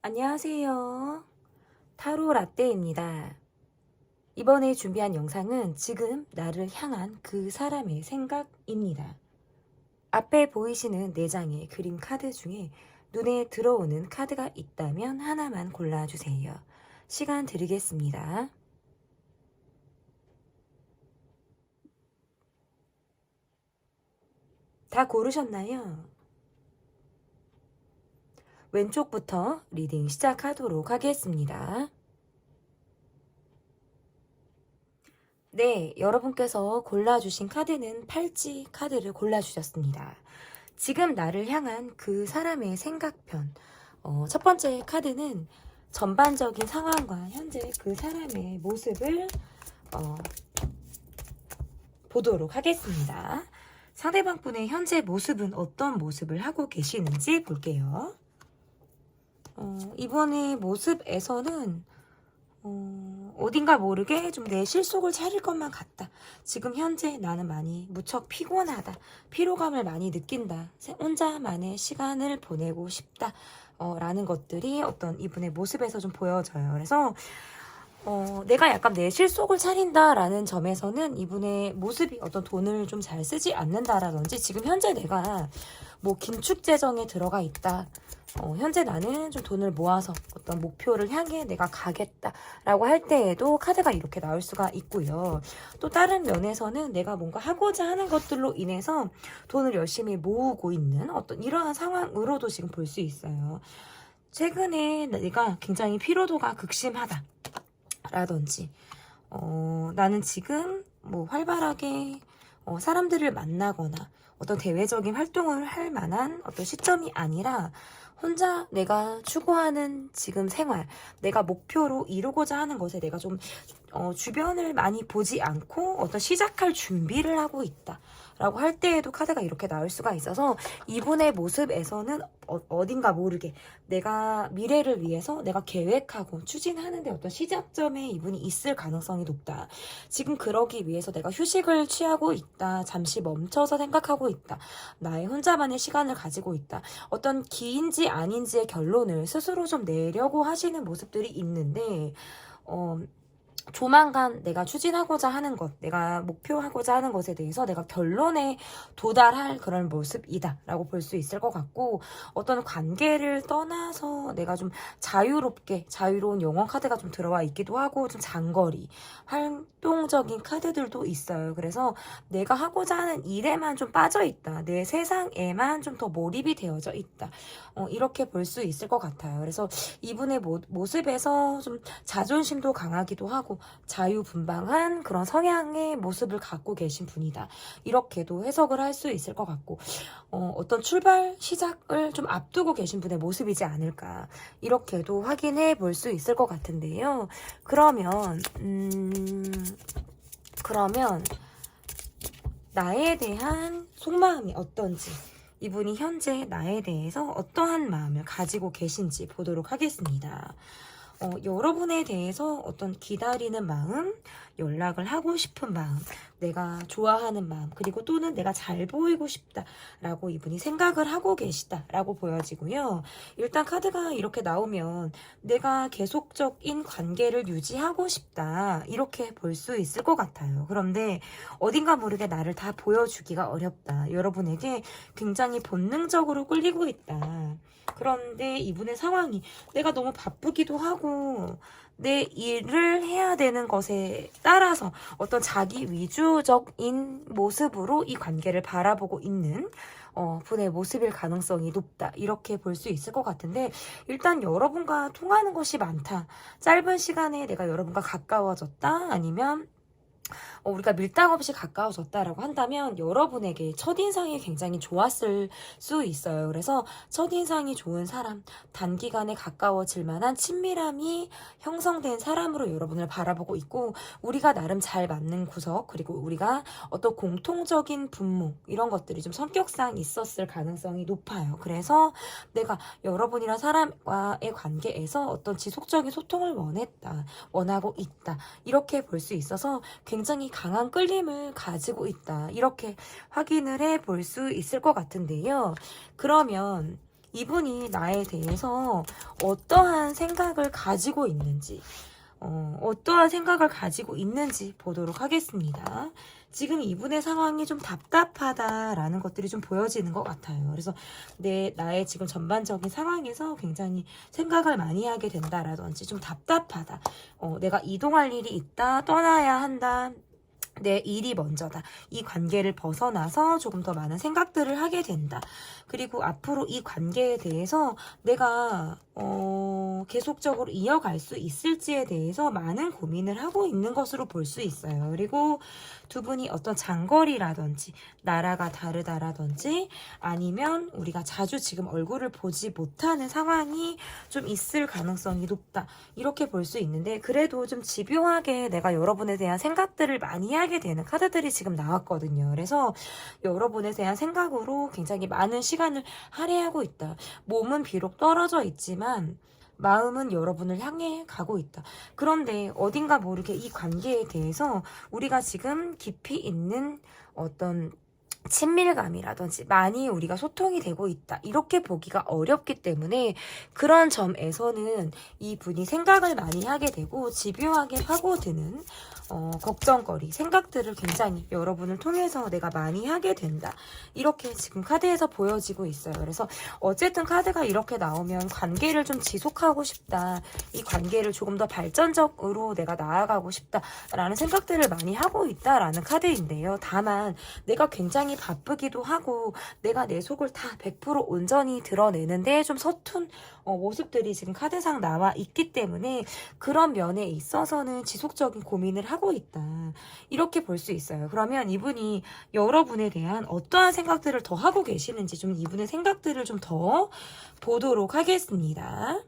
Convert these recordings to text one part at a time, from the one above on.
안녕하세요. 타로 라떼입니다. 이번에 준비한 영상은 지금 나를 향한 그 사람의 생각입니다. 앞에 보이시는 4장의 그림 카드 중에 눈에 들어오는 카드가 있다면 하나만 골라주세요. 시간 드리겠습니다. 다 고르셨나요? 왼쪽부터 리딩 시작하도록 하겠습니다. 네, 여러분께서 골라주신 카드는 팔찌 카드를 골라주셨습니다. 지금 나를 향한 그 사람의 생각편. 첫 번째 카드는 전반적인 상황과 현재 그 사람의 모습을 보도록 하겠습니다. 상대방 분의 현재 모습은 어떤 모습을 하고 계시는지 볼게요. 이번에 모습에서는 어딘가 모르게 좀 내 실속을 차릴 것만 같다. 지금 현재 나는 많이 무척 피곤하다. 피로감을 많이 느낀다. 혼자만의 시간을 보내고 싶다. 라는 것들이 어떤 이분의 모습에서 좀 보여져요. 그래서 내가 약간 내 실속을 차린다라는 점에서는 이분의 모습이 어떤 돈을 좀 잘 쓰지 않는다라든지 지금 현재 내가 뭐 긴축 재정에 들어가 있다. 현재 나는 좀 돈을 모아서 어떤 목표를 향해 내가 가겠다라고 할 때에도 카드가 이렇게 나올 수가 있고요. 또 다른 면에서는 내가 뭔가 하고자 하는 것들로 인해서 돈을 열심히 모으고 있는 어떤 이러한 상황으로도 지금 볼 수 있어요. 최근에 내가 굉장히 피로도가 극심하다. 라든지 나는 지금 뭐 활발하게 사람들을 만나거나 어떤 대외적인 활동을 할 만한 어떤 시점이 아니라 혼자 내가 추구하는 지금 생활, 내가 목표로 이루고자 하는 것에 내가 좀 주변을 많이 보지 않고 어떤 시작할 준비를 하고 있다. 라고 할 때에도 카드가 이렇게 나올 수가 있어서 이분의 모습에서는 어딘가 모르게 내가 미래를 위해서 내가 계획하고 추진하는데 어떤 시작점에 이분이 있을 가능성이 높다. 지금 그러기 위해서 내가 휴식을 취하고 있다. 잠시 멈춰서 생각하고 있다. 나의 혼자만의 시간을 가지고 있다. 어떤 기인지 아닌지의 결론을 스스로 좀 내려고 하시는 모습들이 있는데 조만간 내가 추진하고자 하는 것, 내가 목표하고자 하는 것에 대해서 내가 결론에 도달할 그런 모습이다 라고 볼 수 있을 것 같고 어떤 관계를 떠나서 내가 좀 자유롭게 자유로운 영혼 카드가 좀 들어와 있기도 하고 좀 장거리 활동적인 카드들도 있어요. 그래서 내가 하고자 하는 일에만 좀 빠져 있다. 내 세상에만 좀 더 몰입이 되어져 있다. 이렇게 볼 수 있을 것 같아요. 그래서 이분의 모습에서 좀 자존심도 강하기도 하고 자유분방한 그런 성향의 모습을 갖고 계신 분이다. 이렇게도 해석을 할 수 있을 것 같고 어떤 출발 시작을 좀 앞두고 계신 분의 모습이지 않을까 이렇게도 확인해 볼 수 있을 것 같은데요. 그러면 나에 대한 속마음이 어떤지 이분이 현재 나에 대해서 어떠한 마음을 가지고 계신지 보도록 하겠습니다. 여러분에 대해서 어떤 기다리는 마음, 연락을 하고 싶은 마음, 내가 좋아하는 마음, 그리고 또는 내가 잘 보이고 싶다라고 이분이 생각을 하고 계시다라고 보여지고요. 일단 카드가 이렇게 나오면 내가 계속적인 관계를 유지하고 싶다 이렇게 볼 수 있을 것 같아요. 그런데 어딘가 모르게 나를 다 보여주기가 어렵다. 여러분에게 굉장히 본능적으로 끌리고 있다. 그런데 이분의 상황이 내가 너무 바쁘기도 하고 내 일을 해야 되는 것에 따라서 어떤 자기 위주적인 모습으로 이 관계를 바라보고 있는 분의 모습일 가능성이 높다. 이렇게 볼 수 있을 것 같은데 일단 여러분과 통하는 것이 많다. 짧은 시간에 내가 여러분과 가까워졌다. 아니면 우리가 밀당 없이 가까워졌다라고 한다면 여러분에게 첫인상이 굉장히 좋았을 수 있어요. 그래서 첫인상이 좋은 사람, 단기간에 가까워질 만한 친밀함이 형성된 사람으로 여러분을 바라보고 있고 우리가 나름 잘 맞는 구석 그리고 우리가 어떤 공통적인 분모 이런 것들이 좀 성격상 있었을 가능성이 높아요. 그래서 내가 여러분이랑 사람과의 관계에서 어떤 지속적인 소통을 원하고 있다. 이렇게 볼 수 있어서 굉장히 강한 끌림을 가지고 있다. 이렇게 확인을 해 볼 수 있을 것 같은데요. 그러면 이분이 나에 대해서 어떠한 생각을 가지고 있는지, 어떠한 생각을 가지고 있는지 보도록 하겠습니다. 지금 이분의 상황이 좀 답답하다라는 것들이 좀 보여지는 것 같아요. 그래서 나의 지금 전반적인 상황에서 굉장히 생각을 많이 하게 된다라든지 좀 답답하다. 내가 이동할 일이 있다, 떠나야 한다. 내 일이 먼저다. 이 관계를 벗어나서 조금 더 많은 생각들을 하게 된다. 그리고 앞으로 이 관계에 대해서 내가 계속적으로 이어갈 수 있을지에 대해서 많은 고민을 하고 있는 것으로 볼 수 있어요. 그리고 두 분이 어떤 장거리라든지 나라가 다르다라든지 아니면 우리가 자주 지금 얼굴을 보지 못하는 상황이 좀 있을 가능성이 높다. 이렇게 볼 수 있는데 그래도 좀 집요하게 내가 여러분에 대한 생각들을 많이 하게 되는 카드들이 지금 나왔거든요. 그래서 여러분에 대한 생각으로 굉장히 많은 시간을 할애하고 있다. 몸은 비록 떨어져 있지만 마음은 여러분을 향해 가고 있다. 그런데 어딘가 모르게 이 관계에 대해서 우리가 지금 깊이 있는 어떤 친밀감이라든지 많이 우리가 소통이 되고 있다. 이렇게 보기가 어렵기 때문에 그런 점에서는 이분이 생각을 많이 하게 되고 집요하게 파고드는 걱정거리, 생각들을 굉장히 여러분을 통해서 내가 많이 하게 된다. 이렇게 지금 카드에서 보여지고 있어요. 그래서 어쨌든 카드가 이렇게 나오면 관계를 좀 지속하고 싶다. 이 관계를 조금 더 발전적으로 내가 나아가고 싶다라는 생각들을 많이 하고 있다라는 카드인데요. 다만 내가 굉장히 바쁘기도 하고 내가 내 속을 다 100% 온전히 드러내는데 좀 서툰 모습들이 지금 카드상 나와 있기 때문에 그런 면에 있어서는 지속적인 고민을 하고 있다. 이렇게 볼 수 있어요. 그러면 이분이 여러분에 대한 어떠한 생각들을 더 하고 계시는지 좀 이분의 생각들을 좀 더 보도록 하겠습니다.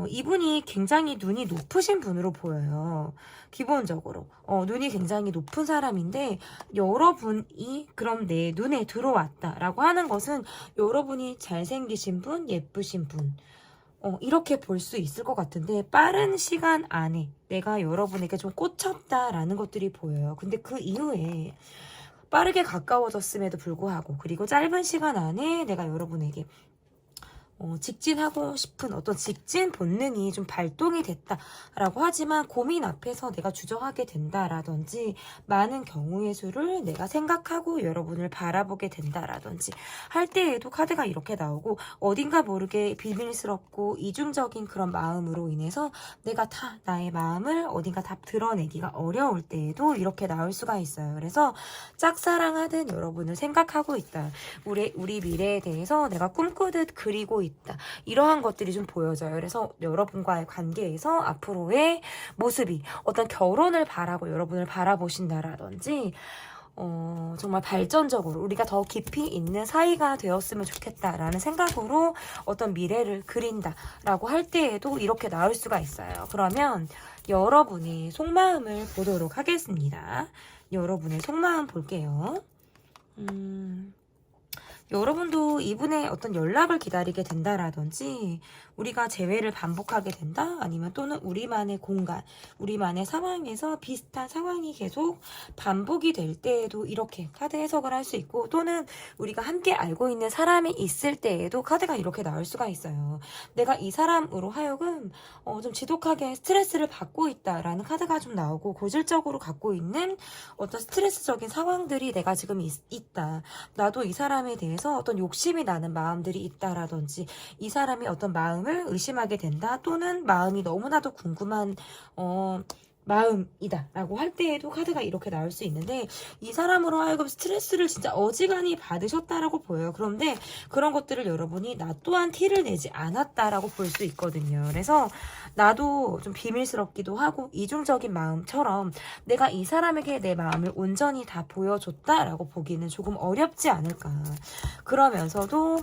이분이 굉장히 눈이 높으신 분으로 보여요. 기본적으로 눈이 굉장히 높은 사람인데 여러분이 그럼 내 눈에 들어왔다라고 하는 것은 여러분이 잘생기신 분, 예쁘신 분 이렇게 볼 수 있을 것 같은데 빠른 시간 안에 내가 여러분에게 좀 꽂혔다라는 것들이 보여요. 근데 그 이후에 빠르게 가까워졌음에도 불구하고 그리고 짧은 시간 안에 내가 여러분에게 직진하고 싶은 어떤 직진 본능이 좀 발동이 됐다라고 하지만 고민 앞에서 내가 주저하게 된다라든지 많은 경우의 수를 내가 생각하고 여러분을 바라보게 된다라든지 할 때에도 카드가 이렇게 나오고 어딘가 모르게 비밀스럽고 이중적인 그런 마음으로 인해서 내가 다 나의 마음을 어딘가 다 드러내기가 어려울 때에도 이렇게 나올 수가 있어요. 그래서 짝사랑하듯 여러분을 생각하고 있다. 우리 미래에 대해서 내가 꿈꾸듯 그리고 있다. 이러한 것들이 좀 보여져요. 그래서 여러분과의 관계에서 앞으로의 모습이 어떤 결혼을 바라고 여러분을 바라보신다라든지 정말 발전적으로 우리가 더 깊이 있는 사이가 되었으면 좋겠다라는 생각으로 어떤 미래를 그린다라고 할 때에도 이렇게 나올 수가 있어요. 그러면 여러분의 속마음을 보도록 하겠습니다. 여러분의 속마음 볼게요. 여러분도 이분의 어떤 연락을 기다리게 된다라든지 우리가 재회를 반복하게 된다 아니면 또는 우리만의 공간, 우리만의 상황에서 비슷한 상황이 계속 반복이 될 때에도 이렇게 카드 해석을 할 수 있고 또는 우리가 함께 알고 있는 사람이 있을 때에도 카드가 이렇게 나올 수가 있어요. 내가 이 사람으로 하여금 좀 지독하게 스트레스를 받고 있다라는 카드가 좀 나오고 고질적으로 갖고 있는 어떤 스트레스적인 상황들이 내가 지금 있다. 나도 이 사람에 대해서 어떤 욕심이 나는 마음들이 있다라든지 이 사람이 어떤 마음을 의심하게 된다 또는 마음이 너무나도 궁금한 마음이다 라고 할 때에도 카드가 이렇게 나올 수 있는데 이 사람으로 하여금 스트레스를 진짜 어지간히 받으셨다라고 보여요. 그런데 그런 것들을 여러분이 나 또한 티를 내지 않았다라고 볼 수 있거든요. 그래서 나도 좀 비밀스럽기도 하고 이중적인 마음처럼 내가 이 사람에게 내 마음을 온전히 다 보여줬다라고 보기는 조금 어렵지 않을까. 그러면서도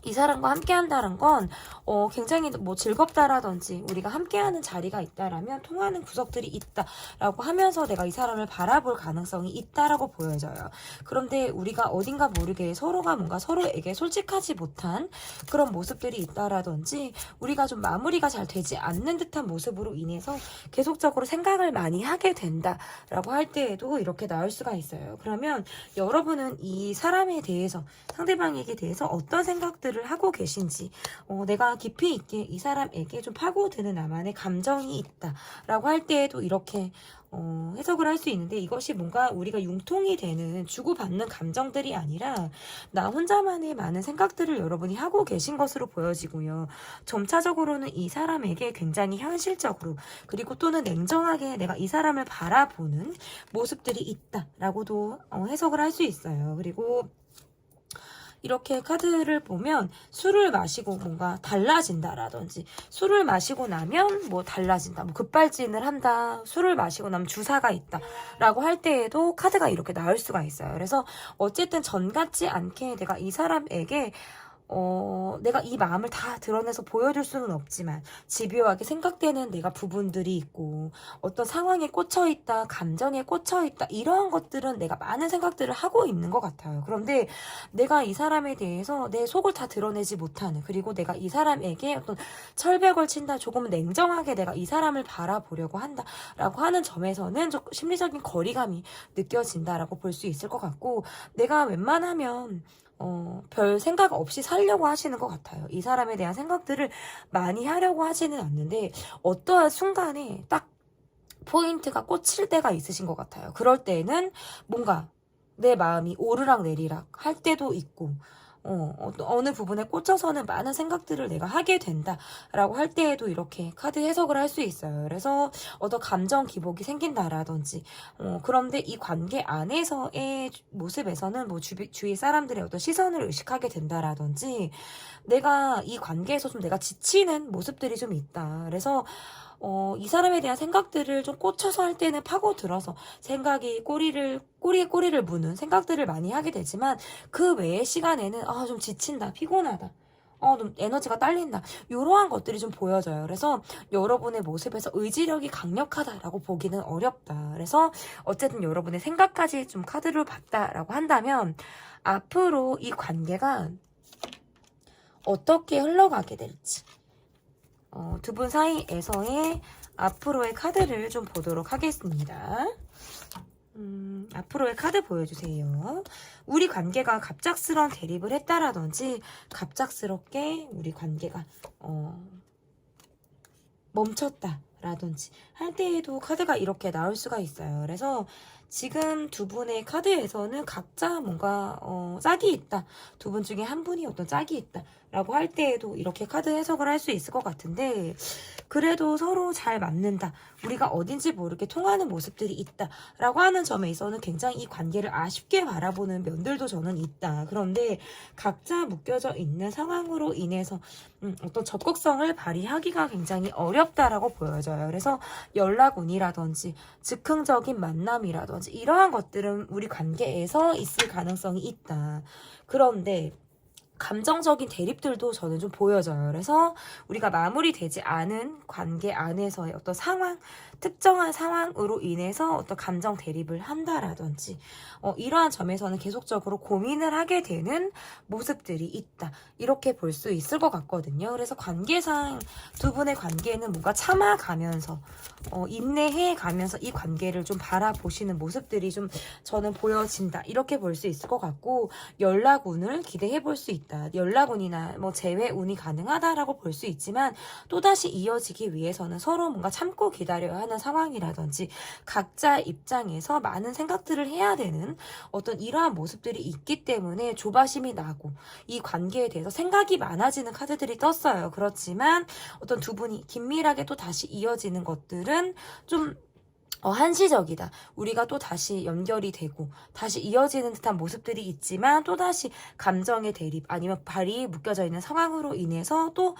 이 사람과 함께 한다는 건 굉장히 뭐 즐겁다라든지 우리가 함께하는 자리가 있다라면 통하는 구석들이 있다라고 하면서 내가 이 사람을 바라볼 가능성이 있다라고 보여져요. 그런데 우리가 어딘가 모르게 서로가 뭔가 서로에게 솔직하지 못한 그런 모습들이 있다라든지 우리가 좀 마무리가 잘 되지 않는 듯한 모습으로 인해서 계속적으로 생각을 많이 하게 된다라고 할 때에도 이렇게 나올 수가 있어요. 그러면 여러분은 이 사람에 대해서 상대방에게 대해서 어떤 생각들을 생각들을 하고 계신지, 내가 깊이 있게 이 사람에게 좀 파고드는 나만의 감정이 있다라고 할 때에도 이렇게 해석을 할 수 있는데, 이것이 뭔가 우리가 융통이 되는 주고받는 감정들이 아니라 나 혼자만의 많은 생각들을 여러분이 하고 계신 것으로 보여지고요. 점차적으로는 이 사람에게 굉장히 현실적으로, 그리고 또는 냉정하게 내가 이 사람을 바라보는 모습들이 있다라고도 해석을 할 수 있어요. 그리고 이렇게 카드를 보면 술을 마시고 뭔가 달라진다라든지, 술을 마시고 나면 뭐 달라진다, 뭐 급발진을 한다, 술을 마시고 나면 주사가 있다 라고 할 때에도 카드가 이렇게 나올 수가 있어요. 그래서 어쨌든 전 같지 않게 내가 이 사람에게 내가 이 마음을 다 드러내서 보여줄 수는 없지만 집요하게 생각되는 내가 부분들이 있고, 어떤 상황에 꽂혀있다, 감정에 꽂혀있다, 이러한 것들은 내가 많은 생각들을 하고 있는 것 같아요. 그런데 내가 이 사람에 대해서 내 속을 다 드러내지 못하는, 그리고 내가 이 사람에게 어떤 철벽을 친다, 조금 냉정하게 내가 이 사람을 바라보려고 한다 라고 하는 점에서는 좀 심리적인 거리감이 느껴진다라고 볼 수 있을 것 같고, 내가 웬만하면 별 생각 없이 살려고 하시는 것 같아요. 이 사람에 대한 생각들을 많이 하려고 하지는 않는데, 어떠한 순간에 딱 포인트가 꽂힐 때가 있으신 것 같아요. 그럴 때는 뭔가 내 마음이 오르락 내리락 할 때도 있고, 어느 부분에 꽂혀서는 많은 생각들을 내가 하게 된다라고 할 때에도 이렇게 카드 해석을 할 수 있어요. 그래서 어떤 감정 기복이 생긴다라든지, 그런데 이 관계 안에서의 모습에서는 뭐 주위 사람들의 어떤 시선을 의식하게 된다라든지, 내가 이 관계에서 좀 내가 지치는 모습들이 좀 있다. 그래서 이 사람에 대한 생각들을 좀 꽂혀서 할 때는 파고들어서 생각이 꼬리에 꼬리를 무는 생각들을 많이 하게 되지만, 그 외의 시간에는 좀 지친다, 피곤하다, 좀 에너지가 딸린다, 이러한 것들이 좀 보여져요. 그래서 여러분의 모습에서 의지력이 강력하다라고 보기는 어렵다. 그래서 어쨌든 여러분의 생각까지 좀 카드를 봤다라고 한다면, 앞으로 이 관계가 어떻게 흘러가게 될지, 두 분 사이에서의 앞으로의 카드를 좀 보도록 하겠습니다. 앞으로의 카드 보여주세요. 우리 관계가 갑작스러운 대립을 했다라든지, 갑작스럽게 우리 관계가 멈췄다라든지 할 때에도 카드가 이렇게 나올 수가 있어요. 그래서 지금 두 분의 카드에서는 각자 뭔가 짝이 있다, 두 분 중에 한 분이 어떤 짝이 있다 라고 할 때에도 이렇게 카드 해석을 할 수 있을 것 같은데, 그래도 서로 잘 맞는다, 우리가 어딘지 모르게 통하는 모습들이 있다 라고 하는 점에 있어서는 굉장히 이 관계를 아쉽게 바라보는 면들도 저는 있다. 그런데 각자 묶여져 있는 상황으로 인해서 어떤 적극성을 발휘하기가 굉장히 어렵다라고 보여져요. 그래서 연락운이라든지 즉흥적인 만남이라든지 이러한 것들은 우리 관계에서 있을 가능성이 있다. 그런데 감정적인 대립들도 저는 좀 보여져요. 그래서 우리가 마무리되지 않은 관계 안에서의 어떤 상황, 특정한 상황으로 인해서 어떤 감정 대립을 한다라든지, 이러한 점에서는 계속적으로 고민을 하게 되는 모습들이 있다, 이렇게 볼 수 있을 것 같거든요. 그래서 관계상 두 분의 관계는 뭔가 참아가면서 인내해 가면서 이 관계를 좀 바라보시는 모습들이 좀 저는 보여진다, 이렇게 볼 수 있을 것 같고, 연락운을 기대해 볼 수 있다, 연락운이나 뭐 재회운이 가능하다라고 볼 수 있지만, 또다시 이어지기 위해서는 서로 뭔가 참고 기다려야 하는 상황이라든지, 각자 입장에서 많은 생각들을 해야 되는 어떤 이러한 모습들이 있기 때문에 조바심이 나고, 이 관계에 대해서 생각이 많아지는 카드들이 떴어요. 그렇지만 어떤 두 분이 긴밀하게 또 다시 이어지는 것들은 좀 한시적이다, 우리가 또 다시 연결이 되고 다시 이어지는 듯한 모습들이 있지만, 또다시 감정의 대립 아니면 발이 묶여져 있는 상황으로 인해서 또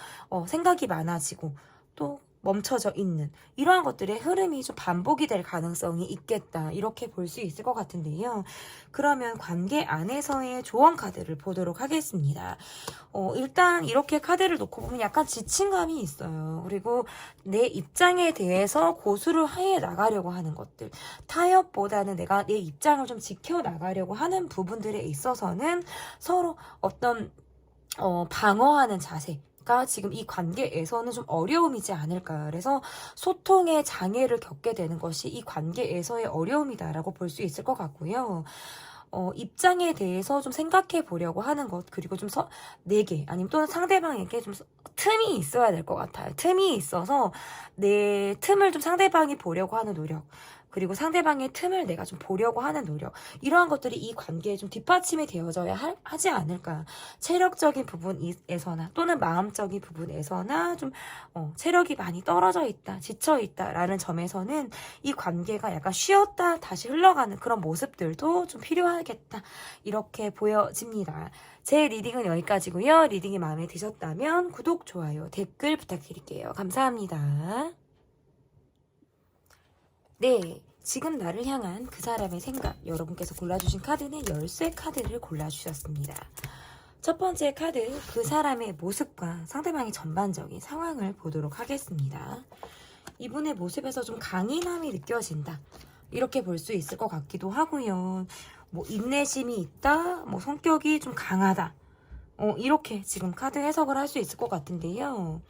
생각이 많아지고 또 멈춰져 있는 이러한 것들의 흐름이 좀 반복이 될 가능성이 있겠다, 이렇게 볼 수 있을 것 같은데요. 그러면 관계 안에서의 조언 카드를 보도록 하겠습니다. 일단 이렇게 카드를 놓고 보면 약간 지침감이 있어요. 그리고 내 입장에 대해서 고수를 해 나가려고 하는 것들, 타협보다는 내가 내 입장을 좀 지켜나가려고 하는 부분들에 있어서는 서로 어떤 방어하는 자세가 지금 이 관계에서는 좀 어려움이지 않을까. 그래서 소통의 장애를 겪게 되는 것이 이 관계에서의 어려움이다라고 볼 수 있을 것 같고요. 입장에 대해서 좀 생각해 보려고 하는 것, 그리고 좀 내게 아니면 또는 상대방에게 좀 틈이 있어야 될 것 같아요. 틈이 있어서 내 틈을 좀 상대방이 보려고 하는 노력, 그리고 상대방의 틈을 내가 좀 보려고 하는 노력, 이러한 것들이 이 관계에 좀 뒷받침이 되어져야 하지 않을까. 체력적인 부분에서나 또는 마음적인 부분에서나 좀 체력이 많이 떨어져 있다, 지쳐 있다라는 점에서는 이 관계가 약간 쉬었다 다시 흘러가는 그런 모습들도 좀 필요하겠다, 이렇게 보여집니다. 제 리딩은 여기까지고요. 리딩이 마음에 드셨다면 구독, 좋아요, 댓글 부탁드릴게요. 감사합니다. 네, 지금 나를 향한 그 사람의 생각, 여러분께서 골라주신 카드는 열쇠 카드를 골라주셨습니다. 첫 번째 카드, 그 사람의 모습과 상대방의 전반적인 상황을 보도록 하겠습니다. 이분의 모습에서 좀 강인함이 느껴진다, 이렇게 볼 수 있을 것 같기도 하고요. 뭐 인내심이 있다, 뭐 성격이 좀 강하다, 이렇게 지금 카드 해석을 할 수 있을 것 같은데요.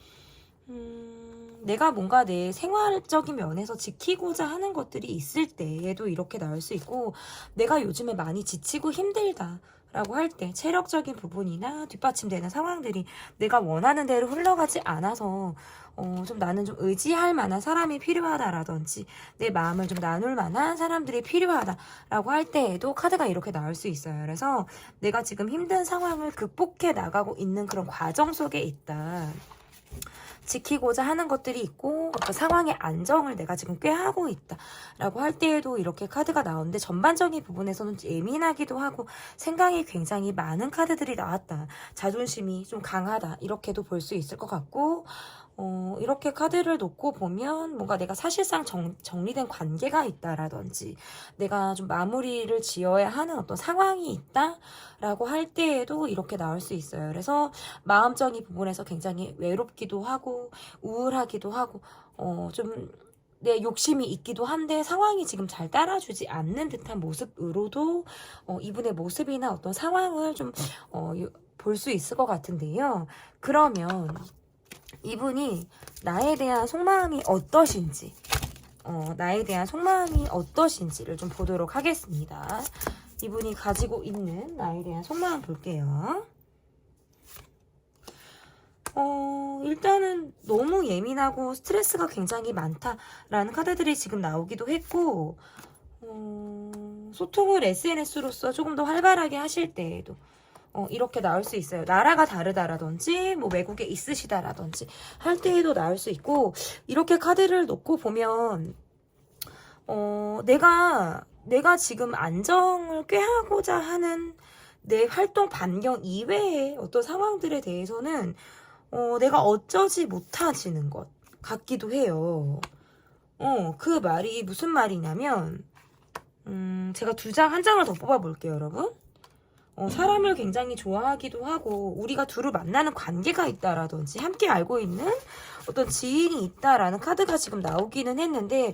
내가 뭔가 내 생활적인 면에서 지키고자 하는 것들이 있을 때에도 이렇게 나올 수 있고, 내가 요즘에 많이 지치고 힘들다 라고 할 때 체력적인 부분이나 뒷받침되는 상황들이 내가 원하는 대로 흘러가지 않아서 좀 나는 좀 의지할 만한 사람이 필요하다라든지 내 마음을 좀 나눌 만한 사람들이 필요하다라고 할 때에도 카드가 이렇게 나올 수 있어요. 그래서 내가 지금 힘든 상황을 극복해 나가고 있는 그런 과정 속에 있다, 지키고자 하는 것들이 있고 그 상황의 안정을 내가 지금 꾀하고 있다 라고 할 때에도 이렇게 카드가 나오는데, 전반적인 부분에서는 예민하기도 하고 생각이 굉장히 많은 카드들이 나왔다, 자존심이 좀 강하다, 이렇게도 볼 수 있을 것 같고, 이렇게 카드를 놓고 보면 뭔가 내가 사실상 정리된 관계가 있다라든지 내가 좀 마무리를 지어야 하는 어떤 상황이 있다라고 할 때에도 이렇게 나올 수 있어요. 그래서 마음적인 부분에서 굉장히 외롭기도 하고 우울하기도 하고 좀 내 욕심이 있기도 한데 상황이 지금 잘 따라주지 않는 듯한 모습으로도 이분의 모습이나 어떤 상황을 좀 볼 수 있을 것 같은데요. 그러면 이분이 나에 대한 속마음이 어떠신지, 나에 대한 속마음이 어떠신지를 좀 보도록 하겠습니다. 이분이 가지고 있는 나에 대한 속마음 볼게요. 일단은 너무 예민하고 스트레스가 굉장히 많다라는 카드들이 지금 나오기도 했고, 소통을 SNS로서 조금 더 활발하게 하실 때에도 이렇게 나올 수 있어요. 나라가 다르다라든지 뭐 외국에 있으시다라든지 할 때에도 나올 수 있고, 이렇게 카드를 놓고 보면 내가 지금 안정을 꾀하고자 하는 내 활동 반경 이외의 어떤 상황들에 대해서는 내가 어쩌지 못하지는 것 같기도 해요. 그 말이 무슨 말이냐면, 제가 한 장을 더 뽑아볼게요, 여러분. 사람을 굉장히 좋아하기도 하고 우리가 두루 만나는 관계가 있다라든지 함께 알고 있는 어떤 지인이 있다라는 카드가 지금 나오기는 했는데,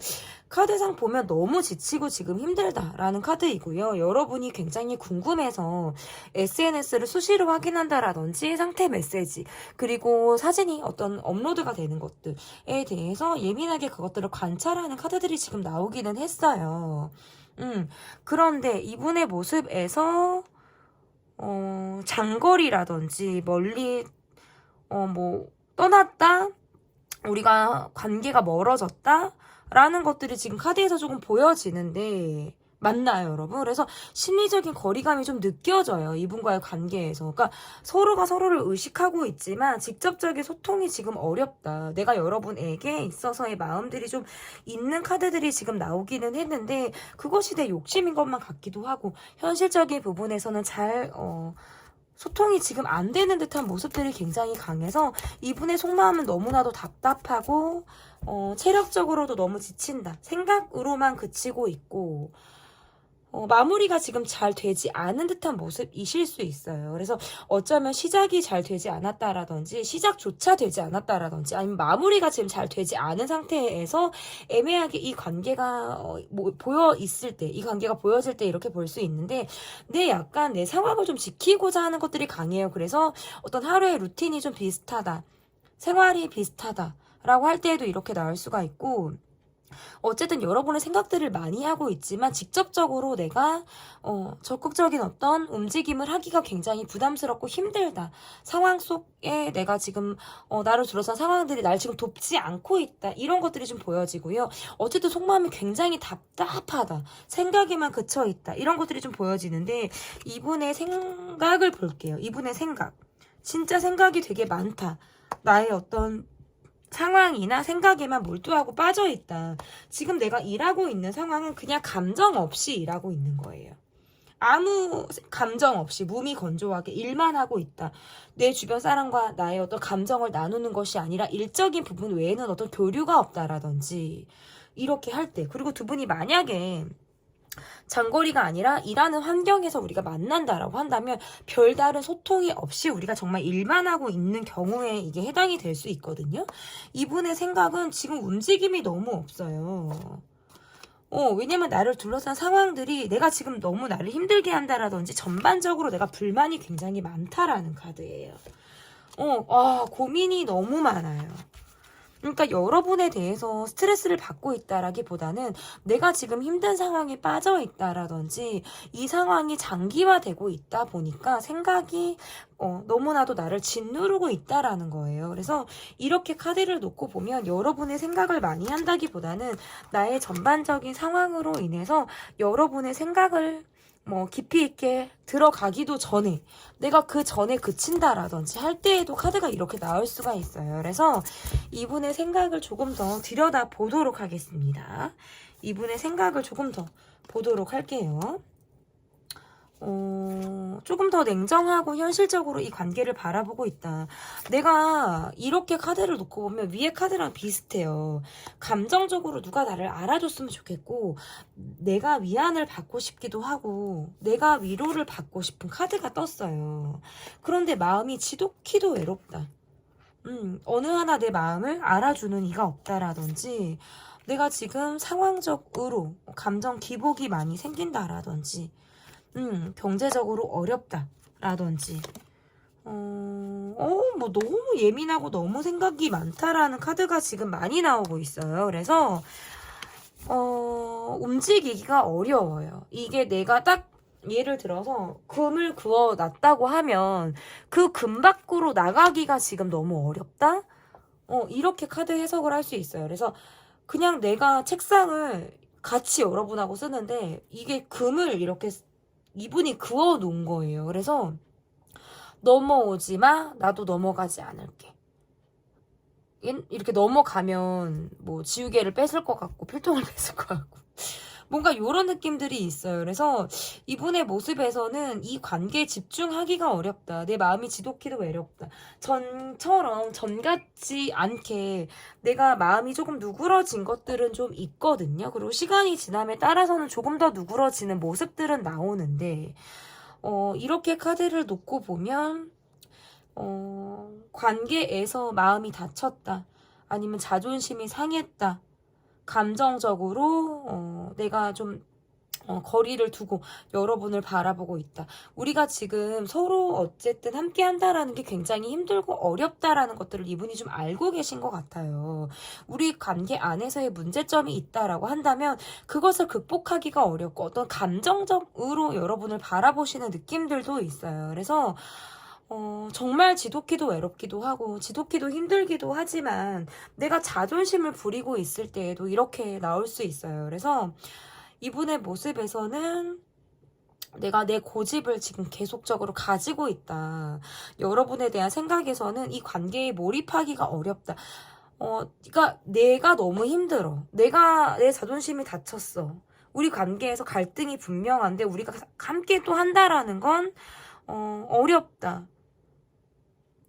카드상 보면 너무 지치고 지금 힘들다라는 카드이고요. 여러분이 굉장히 궁금해서 SNS를 수시로 확인한다라든지 상태 메시지 그리고 사진이 어떤 업로드가 되는 것들에 대해서 예민하게 그것들을 관찰하는 카드들이 지금 나오기는 했어요. 그런데 이분의 모습에서 장거리라든지 멀리 뭐 떠났다, 우리가 관계가 멀어졌다 라는 것들이 지금 카드에서 조금 보여지는데 맞나요, 여러분? 그래서 심리적인 거리감이 좀 느껴져요, 이분과의 관계에서. 그러니까 서로가 서로를 의식하고 있지만 직접적인 소통이 지금 어렵다, 내가 여러분에게 있어서의 마음들이 좀 있는 카드들이 지금 나오기는 했는데, 그것이 내 욕심인 것만 같기도 하고 현실적인 부분에서는 잘 소통이 지금 안 되는 듯한 모습들이 굉장히 강해서 이분의 속마음은 너무나도 답답하고 체력적으로도 너무 지친다, 생각으로만 그치고 있고 마무리가 지금 잘 되지 않은 듯한 모습이실 수 있어요. 그래서 어쩌면 시작이 잘 되지 않았다라든지 시작조차 되지 않았다라든지 아니면 마무리가 지금 잘 되지 않은 상태에서 애매하게 이 관계가 보여있을 때, 이 관계가 보여질 때 이렇게 볼 수 있는데, 약간 내 상황을 좀 지키고자 하는 것들이 강해요. 그래서 어떤 하루의 루틴이 좀 비슷하다, 생활이 비슷하다 라고 할 때에도 이렇게 나올 수가 있고, 어쨌든 여러분의 생각들을 많이 하고 있지만 직접적으로 내가 적극적인 어떤 움직임을 하기가 굉장히 부담스럽고 힘들다. 상황 속에 내가 지금 나를 둘러싼 상황들이 날 지금 돕지 않고 있다. 이런 것들이 좀 보여지고요. 어쨌든 속마음이 굉장히 답답하다. 생각에만 그쳐 있다. 이런 것들이 좀 보여지는데 이분의 생각을 볼게요. 이분의 생각. 진짜 생각이 되게 많다. 나의 어떤 상황이나 생각에만 몰두하고 빠져있다. 지금 내가 일하고 있는 상황은 그냥 감정 없이 일하고 있는 거예요. 아무 감정 없이 무미건조하게 일만 하고 있다. 내 주변 사람과 나의 어떤 감정을 나누는 것이 아니라 일적인 부분 외에는 어떤 교류가 없다라든지 이렇게 할 때, 그리고 두 분이 만약에 장거리가 아니라 일하는 환경에서 우리가 만난다라고 한다면 별다른 소통이 없이 우리가 정말 일만 하고 있는 경우에 이게 해당이 될 수 있거든요. 이분의 생각은 지금 움직임이 너무 없어요. 왜냐면 나를 둘러싼 상황들이 내가 지금 너무 나를 힘들게 한다라든지 전반적으로 내가 불만이 굉장히 많다라는 카드예요. 고민이 너무 많아요. 그러니까 여러분에 대해서 스트레스를 받고 있다라기보다는 내가 지금 힘든 상황에 빠져 있다라든지 이 상황이 장기화되고 있다 보니까 생각이 너무나도 나를 짓누르고 있다라는 거예요. 그래서 이렇게 카드를 놓고 보면 여러분의 생각을 많이 한다기보다는 나의 전반적인 상황으로 인해서 여러분의 생각을 깊이 있게 들어가기도 전에 내가 그 전에 그친다라든지 할 때에도 카드가 이렇게 나올 수가 있어요. 그래서 이분의 생각을 조금 더 들여다 보도록 하겠습니다. 이분의 생각을 조금 더 보도록 할게요. 조금 더 냉정하고 현실적으로 이 관계를 바라보고 있다. 내가 이렇게 카드를 놓고 보면 위에 카드랑 비슷해요. 감정적으로 누가 나를 알아줬으면 좋겠고 내가 위안을 받고 싶기도 하고 내가 위로를 받고 싶은 카드가 떴어요. 그런데 마음이 지독히도 외롭다. 어느 하나 내 마음을 알아주는 이가 없다라든지 내가 지금 상황적으로 감정 기복이 많이 생긴다라든지 경제적으로 어렵다라든지 너무 예민하고 너무 생각이 많다라는 카드가 지금 많이 나오고 있어요. 그래서 움직이기가 어려워요. 이게 내가 딱 예를 들어서 금을 그어 놨다고 하면 그 금 밖으로 나가기가 지금 너무 어렵다? 이렇게 카드 해석을 할 수 있어요. 그래서 그냥 내가 책상을 같이 여러분하고 쓰는데 이게 금을 이렇게 이분이 그어 놓은 거예요. 그래서 넘어오지 마, 나도 넘어가지 않을게. 이렇게 넘어가면 지우개를 뺏을 것 같고 필통을 뺏을 것 같고 뭔가 이런 느낌들이 있어요. 그래서 이분의 모습에서는 이 관계에 집중하기가 어렵다. 내 마음이 지독히도 외롭다. 전처럼 전 같지 않게 내가 마음이 조금 누그러진 것들은 좀 있거든요. 그리고 시간이 지남에 따라서는 조금 더 누그러지는 모습들은 나오는데 이렇게 카드를 놓고 보면 관계에서 마음이 다쳤다. 아니면 자존심이 상했다. 감정적으로 내가 좀 거리를 두고 여러분을 바라보고 있다. 우리가 지금 서로 어쨌든 함께 한다라는 게 굉장히 힘들고 어렵다라는 것들을 이분이 좀 알고 계신 것 같아요. 우리 관계 안에서의 문제점이 있다라고 한다면 그것을 극복하기가 어렵고 어떤 감정적으로 여러분을 바라보시는 느낌들도 있어요. 그래서 정말 지독히도 외롭기도 하고 지독히도 힘들기도 하지만 내가 자존심을 부리고 있을 때에도 이렇게 나올 수 있어요. 그래서 이분의 모습에서는 내가 내 고집을 지금 계속적으로 가지고 있다. 여러분에 대한 생각에서는 이 관계에 몰입하기가 어렵다. 그러니까 내가 너무 힘들어. 내 자존심이 다쳤어. 우리 관계에서 갈등이 분명한데 우리가 함께 또 한다라는 건 어렵다.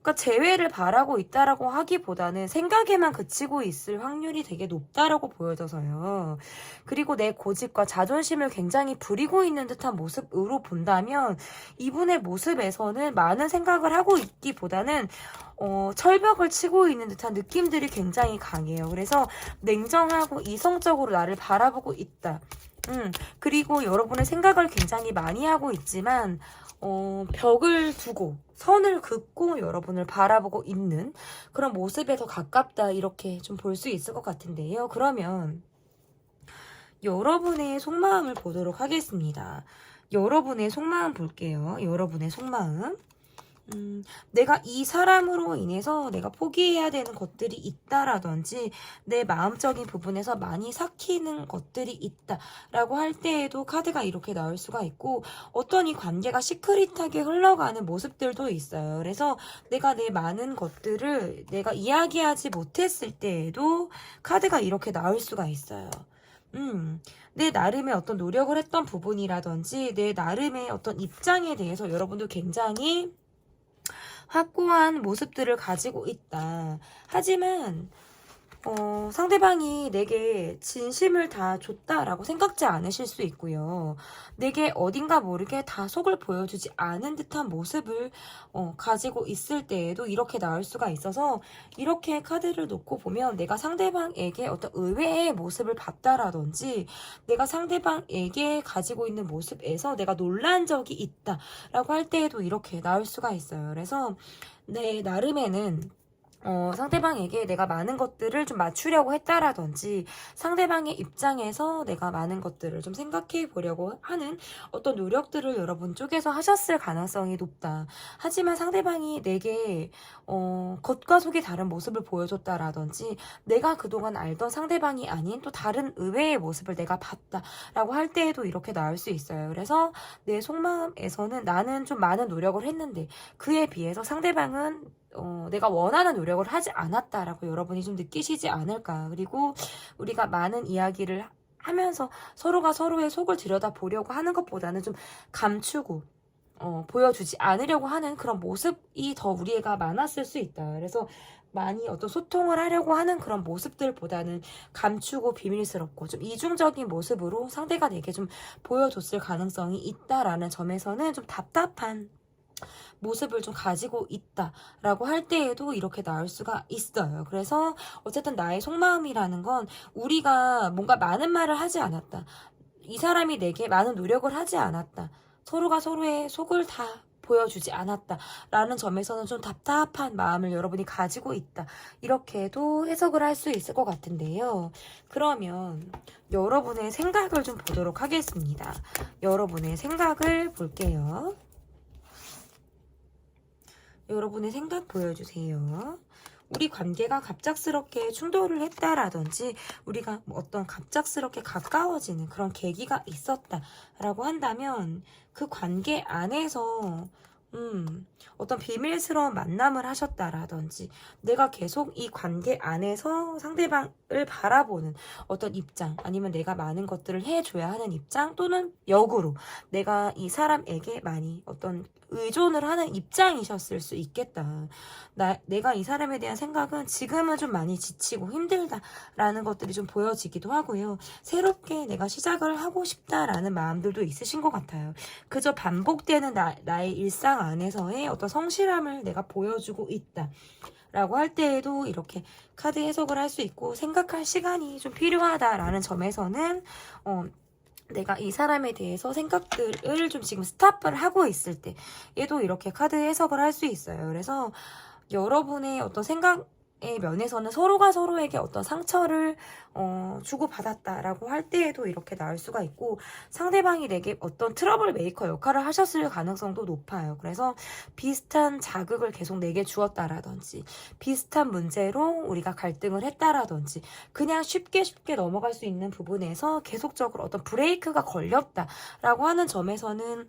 그러니까 재회를 바라고 있다라고 하기보다는 생각에만 그치고 있을 확률이 되게 높다라고 보여져서요. 그리고 내 고집과 자존심을 굉장히 부리고 있는 듯한 모습으로 본다면 이분의 모습에서는 많은 생각을 하고 있기보다는 철벽을 치고 있는 듯한 느낌들이 굉장히 강해요. 그래서 냉정하고 이성적으로 나를 바라보고 있다. 그리고 여러분의 생각을 굉장히 많이 하고 있지만 벽을 두고 선을 긋고 여러분을 바라보고 있는 그런 모습에 더 가깝다 이렇게 좀 볼 수 있을 것 같은데요. 그러면 여러분의 속마음을 보도록 하겠습니다. 여러분의 속마음 볼게요. 여러분의 속마음. 내가 이 사람으로 인해서 내가 포기해야 되는 것들이 있다라든지 내 마음적인 부분에서 많이 삭히는 것들이 있다라고 할 때에도 카드가 이렇게 나올 수가 있고, 어떤 이 관계가 시크릿하게 흘러가는 모습들도 있어요. 그래서 내가 내 많은 것들을 내가 이야기하지 못했을 때에도 카드가 이렇게 나올 수가 있어요. 내 나름의 어떤 노력을 했던 부분이라든지 내 나름의 어떤 입장에 대해서 여러분도 굉장히 확고한 모습들을 가지고 있다. 하지만 상대방이 내게 진심을 다 줬다라고 생각지 않으실 수 있고요. 내게 어딘가 모르게 다 속을 보여주지 않은 듯한 모습을 가지고 있을 때에도 이렇게 나올 수가 있어서, 이렇게 카드를 놓고 보면 내가 상대방에게 어떤 의외의 모습을 봤다라든지 내가 상대방에게 가지고 있는 모습에서 내가 놀란 적이 있다라고 할 때에도 이렇게 나올 수가 있어요. 그래서 내 나름에는 상대방에게 내가 많은 것들을 좀 맞추려고 했다라든지 상대방의 입장에서 내가 많은 것들을 좀 생각해 보려고 하는 어떤 노력들을 여러분 쪽에서 하셨을 가능성이 높다. 하지만 상대방이 내게 겉과 속이 다른 모습을 보여줬다라든지 내가 그동안 알던 상대방이 아닌 또 다른 의외의 모습을 내가 봤다라고 할 때에도 이렇게 나올 수 있어요. 그래서 내 속마음에서는 나는 좀 많은 노력을 했는데 그에 비해서 상대방은 내가 원하는 노력을 하지 않았다라고 여러분이 좀 느끼시지 않을까. 그리고 우리가 많은 이야기를 하면서 서로가 서로의 속을 들여다보려고 하는 것보다는 좀 감추고 보여주지 않으려고 하는 그런 모습이 더 우리가 많았을 수 있다. 그래서 많이 어떤 소통을 하려고 하는 그런 모습들보다는 감추고 비밀스럽고 좀 이중적인 모습으로 상대가 내게 좀 보여줬을 가능성이 있다라는 점에서는 좀 답답한 모습을 좀 가지고 있다라고 할 때에도 이렇게 나올 수가 있어요. 그래서 어쨌든 나의 속마음이라는 건 우리가 뭔가 많은 말을 하지 않았다. 이 사람이 내게 많은 노력을 하지 않았다. 서로가 서로의 속을 다 보여주지 않았다 라는 점에서는 좀 답답한 마음을 여러분이 가지고 있다, 이렇게도 해석을 할 수 있을 것 같은데요. 그러면 여러분의 생각을 좀 보도록 하겠습니다. 여러분의 생각을 볼게요. 여러분의 생각 보여주세요. 우리 관계가 갑작스럽게 충돌을 했다라든지 우리가 어떤 갑작스럽게 가까워지는 그런 계기가 있었다라고 한다면 그 관계 안에서 어떤 비밀스러운 만남을 하셨다라든지 내가 계속 이 관계 안에서 상대방을 바라보는 어떤 입장, 아니면 내가 많은 것들을 해줘야 하는 입장, 또는 역으로 내가 이 사람에게 많이 어떤 의존을 하는 입장이셨을 수 있겠다. 내가 이 사람에 대한 생각은 지금은 좀 많이 지치고 힘들다라는 것들이 좀 보여지기도 하고요. 새롭게 내가 시작을 하고 싶다라는 마음들도 있으신 것 같아요. 그저 반복되는 나의 일상 안에서의 어떤 성실함을 내가 보여주고 있다 라고 할 때에도 이렇게 카드 해석을 할 수 있고, 생각할 시간이 좀 필요하다라는 점에서는 내가 이 사람에 대해서 생각들을 좀 지금 스탑을 하고 있을 때 얘도 이렇게 카드 해석을 할 수 있어요. 그래서 여러분의 어떤 생각의 면에서는 서로가 서로에게 어떤 상처를 주고받았다라고 할 때에도 이렇게 나올 수가 있고, 상대방이 내게 어떤 트러블 메이커 역할을 하셨을 가능성도 높아요. 그래서 비슷한 자극을 계속 내게 주었다라든지 비슷한 문제로 우리가 갈등을 했다라든지 그냥 쉽게 넘어갈 수 있는 부분에서 계속적으로 어떤 브레이크가 걸렸다라고 하는 점에서는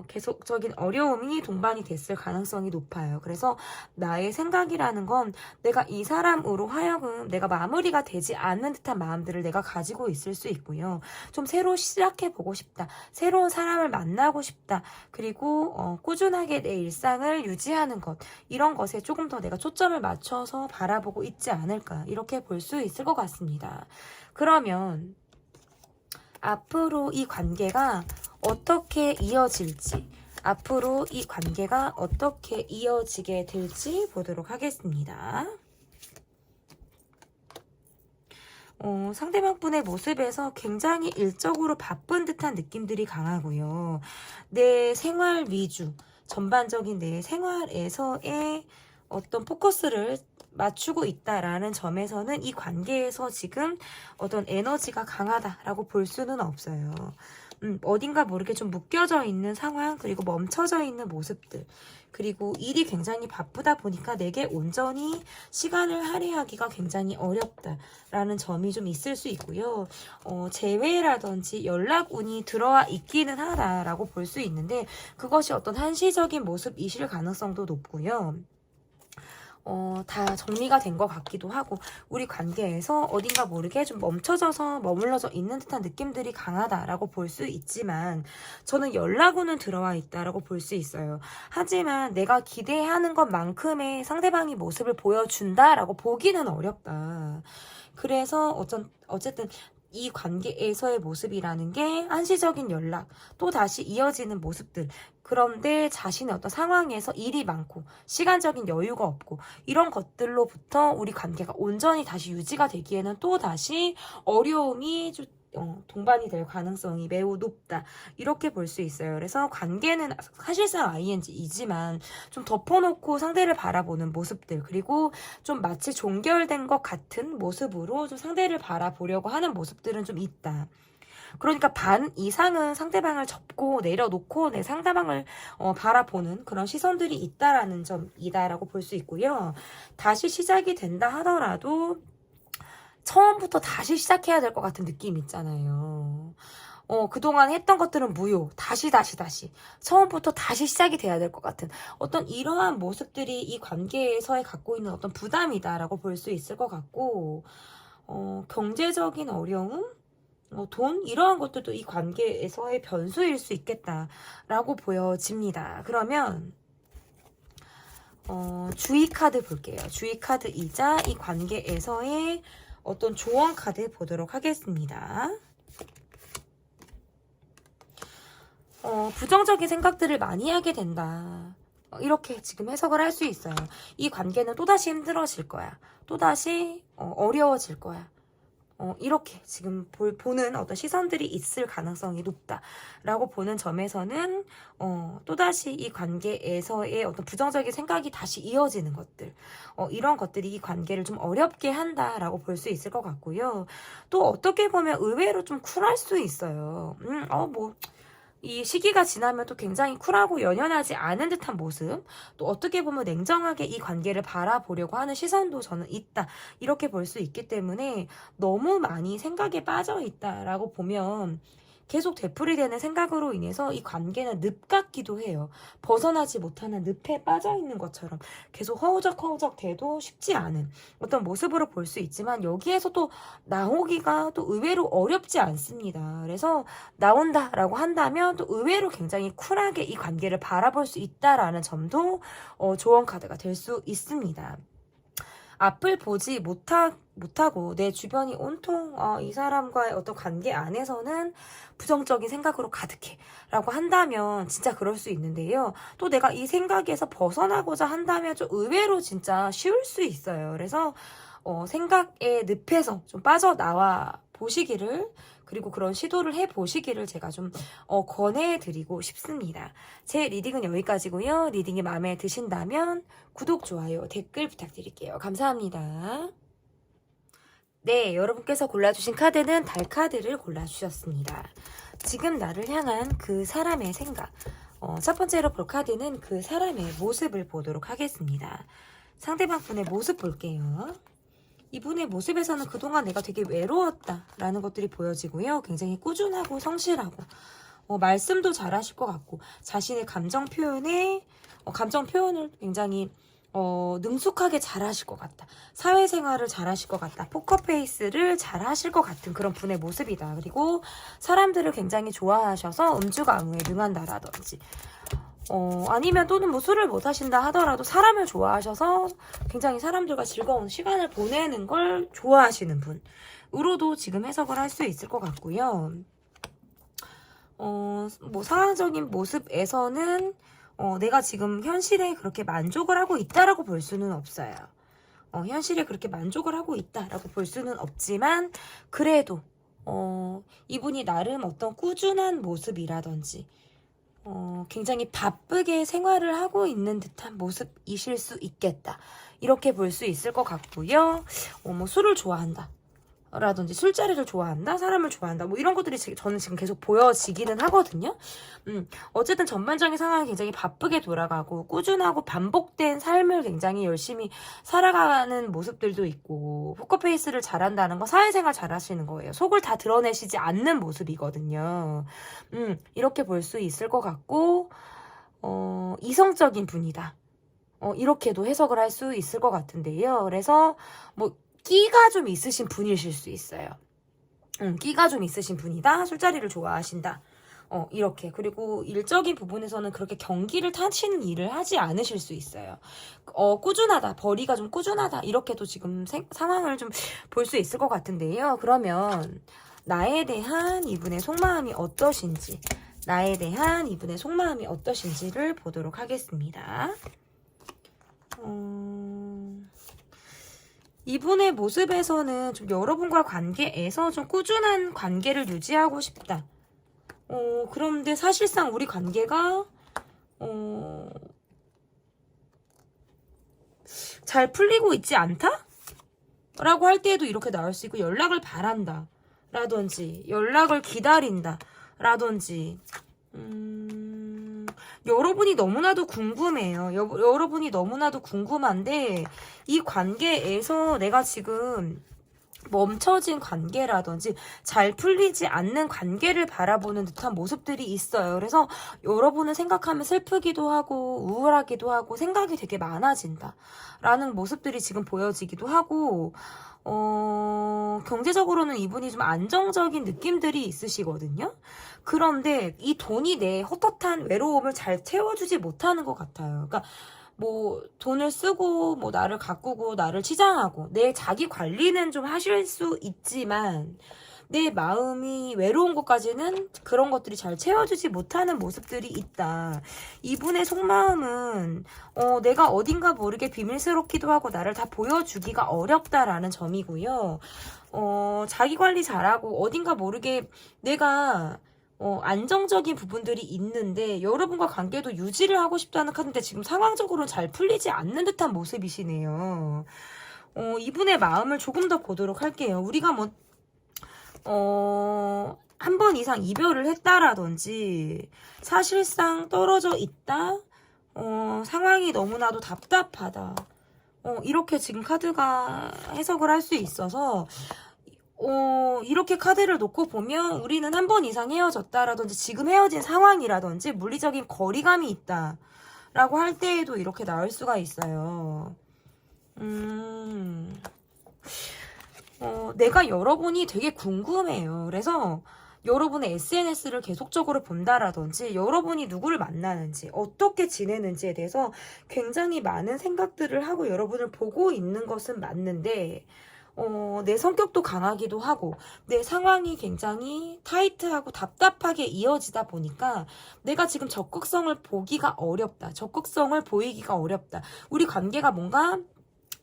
계속적인 어려움이 동반이 됐을 가능성이 높아요. 그래서 나의 생각이라는 건 내가 이 사람으로 하여금 내가 마무리가 되지 않는 듯한 마음들을 내가 가지고 있을 수 있고요. 좀 새로 시작해보고 싶다. 새로운 사람을 만나고 싶다. 그리고 꾸준하게 내 일상을 유지하는 것, 이런 것에 조금 더 내가 초점을 맞춰서 바라보고 있지 않을까, 이렇게 볼 수 있을 것 같습니다. 그러면 앞으로 이 관계가 어떻게 이어질지, 앞으로 이 관계가 어떻게 이어지게 될지 보도록 하겠습니다. 상대방 분의 모습에서 굉장히 일적으로 바쁜 듯한 느낌들이 강하고요. 내 생활 위주, 전반적인 내 생활에서의 어떤 포커스를 맞추고 있다라는 점에서는 이 관계에서 지금 어떤 에너지가 강하다라고 볼 수는 없어요. 어딘가 모르게 좀 묶여져 있는 상황, 그리고 멈춰져 있는 모습들, 그리고 일이 굉장히 바쁘다 보니까 내게 온전히 시간을 할애하기가 굉장히 어렵다라는 점이 좀 있을 수 있고요. 재회라든지 연락 운이 들어와 있기는 하다라고 볼 수 있는데 그것이 어떤 한시적인 모습이실 가능성도 높고요. 다 정리가 된 것 같기도 하고 우리 관계에서 어딘가 모르게 좀 멈춰져서 머물러져 있는 듯한 느낌들이 강하다라고 볼 수 있지만 저는 연락운은 들어와 있다라고 볼 수 있어요. 하지만 내가 기대하는 것만큼의 상대방이 모습을 보여준다라고 보기는 어렵다. 그래서 어쨌든 이 관계에서의 모습이라는 게 한시적인 연락, 또 다시 이어지는 모습들. 그런데 자신의 어떤 상황에서 일이 많고 시간적인 여유가 없고 이런 것들로부터 우리 관계가 온전히 다시 유지가 되기에는 또 다시 어려움이 동반이 될 가능성이 매우 높다. 이렇게 볼 수 있어요. 그래서 관계는 사실상 ING이지만 좀 덮어놓고 상대를 바라보는 모습들, 그리고 좀 마치 종결된 것 같은 모습으로 좀 상대를 바라보려고 하는 모습들은 좀 있다. 그러니까 반 이상은 상대방을 접고 내려놓고 내 상대방을 바라보는 그런 시선들이 있다라는 점이다라고 볼 수 있고요. 다시 시작이 된다 하더라도 처음부터 다시 시작해야 될 것 같은 느낌 있잖아요. 그동안 했던 것들은 무효. 다시. 처음부터 다시 시작이 돼야 될 것 같은 어떤 이러한 모습들이 이 관계에서의 갖고 있는 어떤 부담이다라고 볼 수 있을 것 같고, 경제적인 어려움? 돈? 이러한 것들도 이 관계에서의 변수일 수 있겠다라고 보여집니다. 그러면, 주의 카드 볼게요. 주의 카드이자 이 관계에서의 어떤 조언 카드 보도록 하겠습니다. 부정적인 생각들을 많이 하게 된다. 이렇게 지금 해석을 할 수 있어요. 이 관계는 또다시 힘들어질 거야. 또다시 어려워질 거야. 이렇게 지금 보는 어떤 시선들이 있을 가능성이 높다라고 보는 점에서는 또다시 이 관계에서의 어떤 부정적인 생각이 다시 이어지는 것들, 이런 것들이 이 관계를 좀 어렵게 한다라고 볼 수 있을 것 같고요. 또 어떻게 보면 의외로 좀 쿨할 수 있어요. 이 시기가 지나면 또 굉장히 쿨하고 연연하지 않은 듯한 모습, 또 어떻게 보면 냉정하게 이 관계를 바라보려고 하는 시선도 저는 있다, 이렇게 볼 수 있기 때문에 너무 많이 생각에 빠져 있다라고 보면 계속 되풀이되는 생각으로 인해서 이 관계는 늪 같기도 해요. 벗어나지 못하는 늪에 빠져 있는 것처럼 계속 허우적허우적 돼도 쉽지 않은 어떤 모습으로 볼 수 있지만 여기에서 또 나오기가 또 의외로 어렵지 않습니다. 그래서 나온다라고 한다면 또 의외로 굉장히 쿨하게 이 관계를 바라볼 수 있다라는 점도 조언 카드가 될 수 있습니다. 앞을 보지 못하고 내 주변이 온통 이 사람과의 어떤 관계 안에서는 부정적인 생각으로 가득해 라고 한다면 진짜 그럴 수 있는데요. 또 내가 이 생각에서 벗어나고자 한다면 좀 의외로 진짜 쉬울 수 있어요. 그래서 생각의 늪에서 좀 빠져나와 보시기를, 그리고 그런 시도를 해보시기를 제가 좀 권해드리고 싶습니다. 제 리딩은 여기까지고요. 리딩이 마음에 드신다면 구독, 좋아요, 댓글 부탁드릴게요. 감사합니다. 네, 여러분께서 골라주신 카드는 달 카드를 골라주셨습니다. 지금 나를 향한 그 사람의 생각. 첫 번째로 볼 카드는 그 사람의 모습을 보도록 하겠습니다. 상대방 분의 모습 볼게요. 이분의 모습에서는 그동안 내가 되게 외로웠다라는 것들이 보여지고요. 굉장히 꾸준하고 성실하고 말씀도 잘하실 것 같고 자신의 감정 표현을 굉장히 능숙하게 잘하실 것 같다. 사회생활을 잘하실 것 같다. 포커페이스를 잘하실 것 같은 그런 분의 모습이다. 그리고 사람들을 굉장히 좋아하셔서 음주가무에 능한다라든지 아니면 또는 뭐 술을 못 하신다 하더라도 사람을 좋아하셔서 굉장히 사람들과 즐거운 시간을 보내는 걸 좋아하시는 분으로도 지금 해석을 할 수 있을 것 같고요. 뭐 상황적인 모습에서는 내가 지금 현실에 그렇게 만족을 하고 있다라고 볼 수는 없어요. 현실에 그렇게 만족을 하고 있다라고 볼 수는 없지만 그래도 이분이 나름 어떤 꾸준한 모습이라든지 굉장히 바쁘게 생활을 하고 있는 듯한 모습이실 수 있겠다. 이렇게 볼 수 있을 것 같고요. 뭐 술을 좋아한다. 라든지 술자리를 좋아한다, 사람을 좋아한다, 뭐 이런 것들이 저는 지금 계속 보여지기는 하거든요. 어쨌든 전반적인 상황이 굉장히 바쁘게 돌아가고 꾸준하고 반복된 삶을 굉장히 열심히 살아가는 모습들도 있고, 포커페이스를 잘한다는 거 사회생활 잘하시는 거예요. 속을 다 드러내시지 않는 모습이거든요. 이렇게 볼 수 있을 것 같고, 이성적인 분이다. 이렇게도 해석을 할 수 있을 것 같은데요. 그래서 뭐 끼가 좀 있으신 분이실 수 있어요. 끼가 좀 있으신 분이다. 술자리를 좋아하신다. 이렇게. 그리고 일적인 부분에서는 그렇게 경기를 타시는 일을 하지 않으실 수 있어요. 꾸준하다. 벌이가 좀 꾸준하다. 이렇게도 지금 상황을 좀 볼 수 있을 것 같은데요. 그러면 나에 대한 이분의 속마음이 어떠신지, 나에 대한 이분의 속마음이 어떠신지를 보도록 하겠습니다. 이분의 모습에서는 좀 여러분과 관계에서 좀 꾸준한 관계를 유지하고 싶다. 그런데 사실상 우리 관계가 잘 풀리고 있지 않다? 라고 할 때에도 이렇게 나올 수 있고, 연락을 바란다 라든지 연락을 기다린다 라든지 여러분이 너무나도 궁금해요. 여러분이 너무나도 궁금한데, 이 관계에서 내가 지금 멈춰진 관계라든지 잘 풀리지 않는 관계를 바라보는 듯한 모습들이 있어요. 그래서 여러분을 생각하면 슬프기도 하고 우울하기도 하고 생각이 되게 많아진다 라는 모습들이 지금 보여지기도 하고, 경제적으로는 이분이 좀 안정적인 느낌들이 있으시거든요. 그런데 이 돈이 내 헛헛한 외로움을 잘 채워주지 못하는 것 같아요. 그러니까 뭐 돈을 쓰고 뭐 나를 가꾸고 나를 치장하고 내 자기 관리는 좀 하실 수 있지만 내 마음이 외로운 것까지는 그런 것들이 잘 채워주지 못하는 모습들이 있다. 이분의 속마음은 내가 어딘가 모르게 비밀스럽기도 하고 나를 다 보여주기가 어렵다라는 점이고요. 자기 관리 잘하고 어딘가 모르게 내가 안정적인 부분들이 있는데 여러분과 관계도 유지를 하고 싶다는 카드인데 지금 상황적으로는 잘 풀리지 않는 듯한 모습이시네요. 이분의 마음을 조금 더 보도록 할게요. 우리가 뭐 한 번 이상 이별을 했다라든지 사실상 떨어져 있다, 상황이 너무나도 답답하다, 이렇게 지금 카드가 해석을 할 수 있어서 이렇게 카드를 놓고 보면 우리는 한 번 이상 헤어졌다라든지 지금 헤어진 상황이라든지 물리적인 거리감이 있다 라고 할 때에도 이렇게 나올 수가 있어요. 내가 여러분이 되게 궁금해요. 그래서 여러분의 SNS를 계속적으로 본다라든지 여러분이 누구를 만나는지 어떻게 지내는지에 대해서 굉장히 많은 생각들을 하고 여러분을 보고 있는 것은 맞는데, 내 성격도 강하기도 하고 내 상황이 굉장히 타이트하고 답답하게 이어지다 보니까 내가 지금 적극성을 보기가 어렵다. 적극성을 보이기가 어렵다. 우리 관계가 뭔가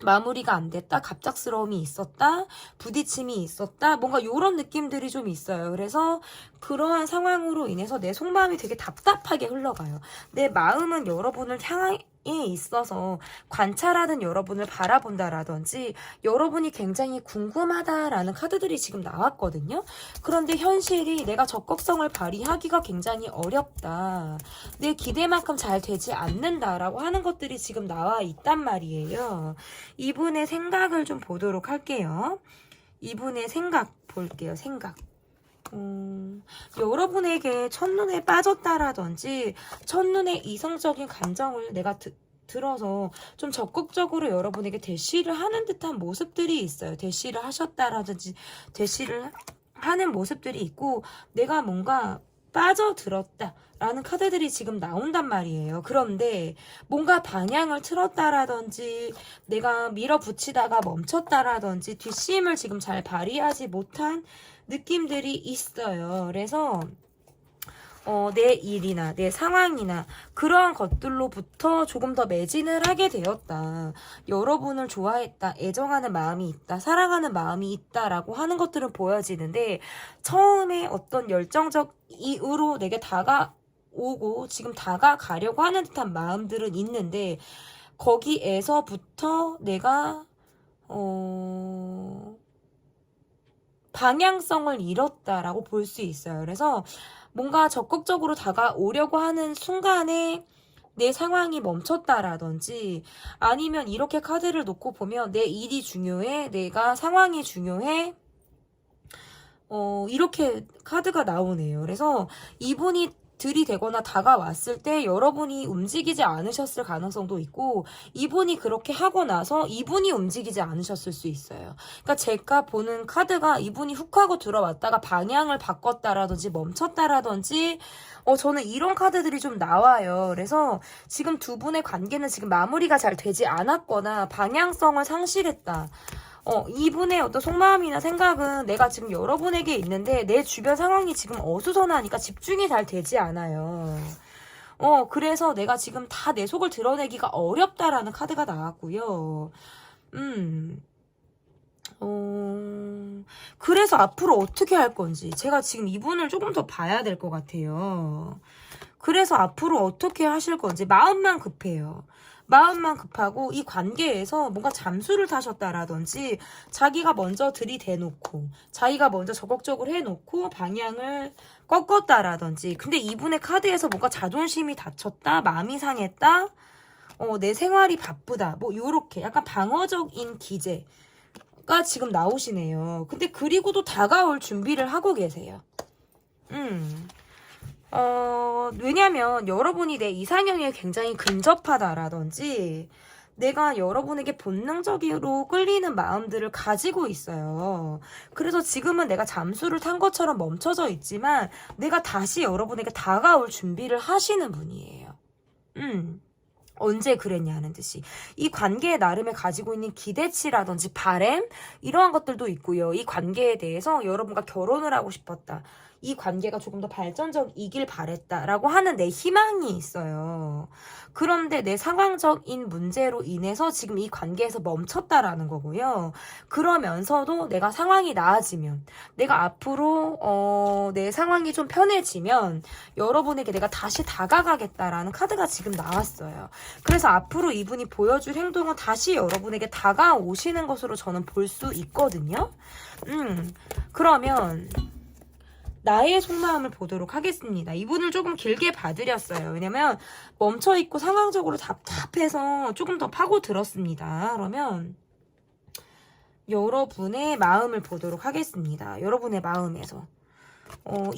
마무리가 안 됐다, 갑작스러움이 있었다, 부딪힘이 있었다, 뭔가 이런 느낌들이 좀 있어요. 그래서 그러한 상황으로 인해서 내 속마음이 되게 답답하게 흘러가요. 내 마음은 여러분을 향해 있어서 관찰하는 여러분을 바라본다라든지 여러분이 굉장히 궁금하다라는 카드들이 지금 나왔거든요. 그런데 현실이 내가 적극성을 발휘하기가 굉장히 어렵다, 내 기대만큼 잘 되지 않는다라고 하는 것들이 지금 나와 있단 말이에요. 이분의 생각을 좀 보도록 할게요. 이분의 생각 볼게요. 생각. 여러분에게 첫눈에 빠졌다라든지 첫눈에 이성적인 감정을 내가 들어서 좀 적극적으로 여러분에게 대시를 하는 듯한 모습들이 있어요. 대시를 하셨다라든지 대시를 하는 모습들이 있고 내가 뭔가 빠져들었다 라는 카드들이 지금 나온단 말이에요. 그런데 뭔가 방향을 틀었다라든지 내가 밀어붙이다가 멈췄다라든지 뒷심을 지금 잘 발휘하지 못한 느낌들이 있어요. 그래서 내 일이나 내 상황이나 그러한 것들로부터 조금 더 매진을 하게 되었다. 여러분을 좋아했다, 애정하는 마음이 있다, 사랑하는 마음이 있다라고 하는 것들은 보여지는데 처음에 어떤 열정적 이유로 내게 오고 지금 다가가려고 하는 듯한 마음들은 있는데 거기에서부터 내가 방향성을 잃었다라고 볼 수 있어요. 그래서 뭔가 적극적으로 다가오려고 하는 순간에 내 상황이 멈췄다라든지 아니면 이렇게 카드를 놓고 보면 내 일이 중요해, 내가 상황이 중요해, 이렇게 카드가 나오네요. 그래서 이분이 들이대거나 다가왔을 때 여러분이 움직이지 않으셨을 가능성도 있고 이분이 그렇게 하고 나서 이분이 움직이지 않으셨을 수 있어요. 그러니까 제가 보는 카드가 이분이 훅 하고 들어왔다가 방향을 바꿨다라든지 멈췄다라든지 저는 이런 카드들이 좀 나와요. 그래서 지금 두 분의 관계는 지금 마무리가 잘 되지 않았거나 방향성을 상실했다. 이분의 어떤 속마음이나 생각은 내가 지금 여러분에게 있는데 내 주변 상황이 지금 어수선하니까 집중이 잘 되지 않아요. 그래서 내가 지금 다 내 속을 드러내기가 어렵다라는 카드가 나왔고요. 그래서 앞으로 어떻게 할 건지 제가 지금 이분을 조금 더 봐야 될 것 같아요. 그래서 앞으로 어떻게 하실 건지 마음만 급해요. 마음만 급하고 이 관계에서 뭔가 잠수를 타셨다라든지 자기가 먼저 들이대놓고 자기가 먼저 적극적으로 해놓고 방향을 꺾었다라든지 근데 이분의 카드에서 뭔가 자존심이 다쳤다, 마음이 상했다, 내 생활이 바쁘다 뭐 요렇게 약간 방어적인 기제가 지금 나오시네요. 근데 그리고도 다가올 준비를 하고 계세요. 왜냐면 여러분이 내 이상형에 굉장히 근접하다라든지 내가 여러분에게 본능적으로 끌리는 마음들을 가지고 있어요. 그래서 지금은 내가 잠수를 탄 것처럼 멈춰져 있지만 내가 다시 여러분에게 다가올 준비를 하시는 분이에요. 언제 그랬냐는 듯이 이 관계에 나름에 가지고 있는 기대치라든지 바램 이러한 것들도 있고요. 이 관계에 대해서 여러분과 결혼을 하고 싶었다. 이 관계가 조금 더 발전적이길 바랬다라고 하는 내 희망이 있어요. 그런데 내 상황적인 문제로 인해서 지금 이 관계에서 멈췄다라는 거고요. 그러면서도 내가 상황이 나아지면 내가 앞으로 내 상황이 좀 편해지면 여러분에게 내가 다시 다가가겠다라는 카드가 지금 나왔어요. 그래서 앞으로 이분이 보여줄 행동은 다시 여러분에게 다가오시는 것으로 저는 볼 수 있거든요. 그러면 나의 속마음을 보도록 하겠습니다. 이분을 조금 길게 봐드렸어요. 왜냐면 멈춰있고 상황적으로 답답해서 조금 더 파고들었습니다. 그러면 여러분의 마음을 보도록 하겠습니다. 여러분의 마음에서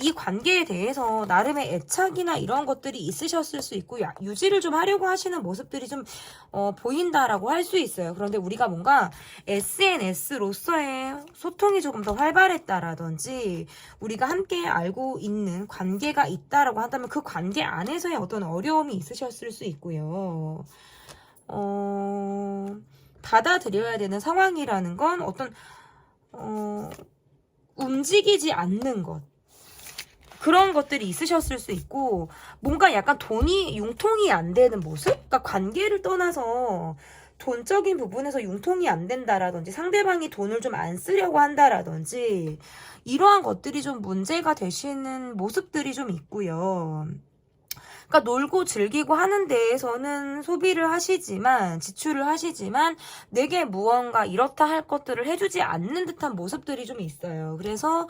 이 관계에 대해서 나름의 애착이나 이런 것들이 있으셨을 수 있고 유지를 좀 하려고 하시는 모습들이 좀 보인다라고 할 수 있어요. 그런데 우리가 뭔가 SNS로서의 소통이 조금 더 활발했다라든지 우리가 함께 알고 있는 관계가 있다라고 한다면 그 관계 안에서의 어떤 어려움이 있으셨을 수 있고요. 받아들여야 되는 상황이라는 건 어떤 움직이지 않는 것 그런 것들이 있으셨을 수 있고 뭔가 약간 돈이 융통이 안 되는 모습? 그러니까 관계를 떠나서 돈적인 부분에서 융통이 안 된다라든지 상대방이 돈을 좀 안 쓰려고 한다라든지 이러한 것들이 좀 문제가 되시는 모습들이 좀 있고요. 그러니까 놀고 즐기고 하는 데에서는 소비를 하시지만 지출을 하시지만 내게 무언가 이렇다 할 것들을 해주지 않는 듯한 모습들이 좀 있어요. 그래서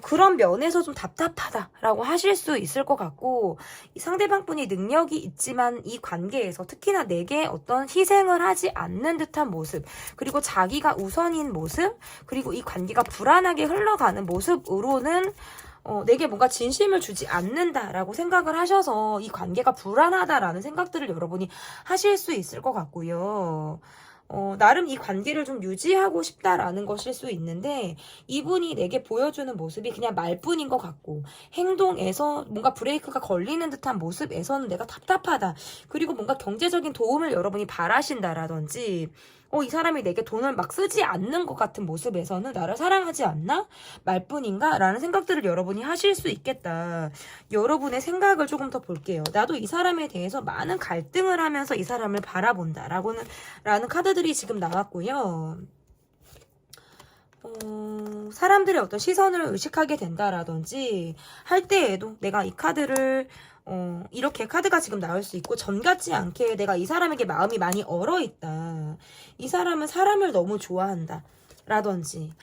그런 면에서 좀 답답하다라고 하실 수 있을 것 같고 상대방분이 능력이 있지만 이 관계에서 특히나 내게 어떤 희생을 하지 않는 듯한 모습 그리고 자기가 우선인 모습 그리고 이 관계가 불안하게 흘러가는 모습으로는 내게 뭔가 진심을 주지 않는다라고 생각을 하셔서 이 관계가 불안하다라는 생각들을 여러분이 하실 수 있을 것 같고요. 나름 이 관계를 좀 유지하고 싶다라는 것일 수 있는데 이분이 내게 보여주는 모습이 그냥 말뿐인 것 같고 행동에서 뭔가 브레이크가 걸리는 듯한 모습에서는 내가 답답하다. 그리고 뭔가 경제적인 도움을 여러분이 바라신다라든지 이 사람이 내게 돈을 막 쓰지 않는 것 같은 모습에서는 나를 사랑하지 않나? 말뿐인가? 라는 생각들을 여러분이 하실 수 있겠다. 여러분의 생각을 조금 더 볼게요. 나도 이 사람에 대해서 많은 갈등을 하면서 이 사람을 바라본다. 라는 카드들이 지금 나왔고요. 사람들의 어떤 시선을 의식하게 된다라든지 할 때에도 내가 이 카드를 이렇게 카드가 지금 나올 수 있고 전 같지 않게 내가 이 사람에게 마음이 많이 얼어있다. 이 사람은 사람을 너무 좋아한다. 라든지